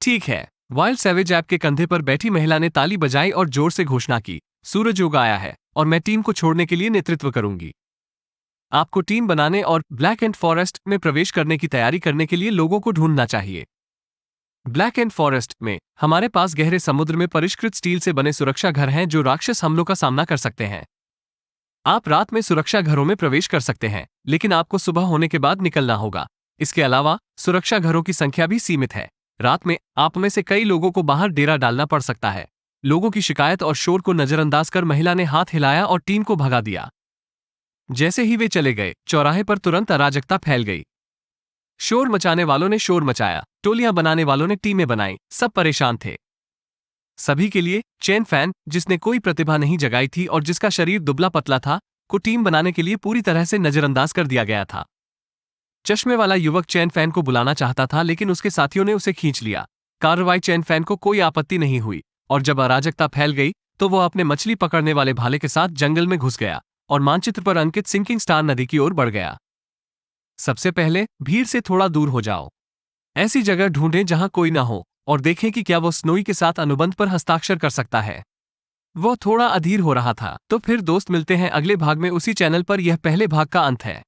ठीक है, वाइल्ड सैवेज ऐप के कंधे पर बैठी महिला ने ताली बजाई और जोर से घोषणा की, सूरज उग आया है और मैं टीम को छोड़ने के लिए नेतृत्व करूंगी। आपको टीम बनाने और ब्लैक एंड फॉरेस्ट में प्रवेश करने की तैयारी करने के लिए लोगों को ढूंढना चाहिए। ब्लैक एंड फॉरेस्ट में हमारे पास गहरे समुद्र में परिष्कृत स्टील से बने सुरक्षा घर हैं जो राक्षस हमलों का सामना कर सकते हैं। आप रात में सुरक्षा घरों में प्रवेश कर सकते हैं, लेकिन आपको सुबह होने के बाद निकलना होगा। इसके अलावा सुरक्षा घरों की संख्या भी सीमित है। रात में आप में से कई लोगों को बाहर डेरा डालना पड़ सकता है। लोगों की शिकायत और शोर को नजरअंदाज कर महिला ने हाथ हिलाया और टीम को भगा दिया। जैसे ही वे चले गए, चौराहे पर तुरंत अराजकता फैल गई। शोर मचाने वालों ने शोर मचाया, टोलियां बनाने वालों ने टीमें बनाई, सब परेशान थे। सभी के लिए चेन फैन, जिसने कोई प्रतिभा नहीं जगाई थी और जिसका शरीर दुबला पतला था, को टीम बनाने के लिए पूरी तरह से नजरअंदाज कर दिया गया था। चश्मे वाला युवक चेन फैन को बुलाना चाहता था, लेकिन उसके साथियों ने उसे खींच लिया। कार्रवाई चेन फैन को कोई आपत्ति नहीं हुई और जब अराजकता फैल गई तो वह अपने मछली पकड़ने वाले भाले के साथ जंगल में घुस गया और मानचित्र पर अंकित सिंकिंग स्टार नदी की ओर बढ़ गया। सबसे पहले भीड़ से थोड़ा दूर हो जाओ। ऐसी जगह ढूंढें जहां कोई ना हो और देखें कि क्या वो स्नोई के साथ अनुबंध पर हस्ताक्षर कर सकता है। वह थोड़ा अधीर हो रहा था। तो फिर दोस्त, मिलते हैं अगले भाग में उसी चैनल पर। यह पहले भाग का अंत है।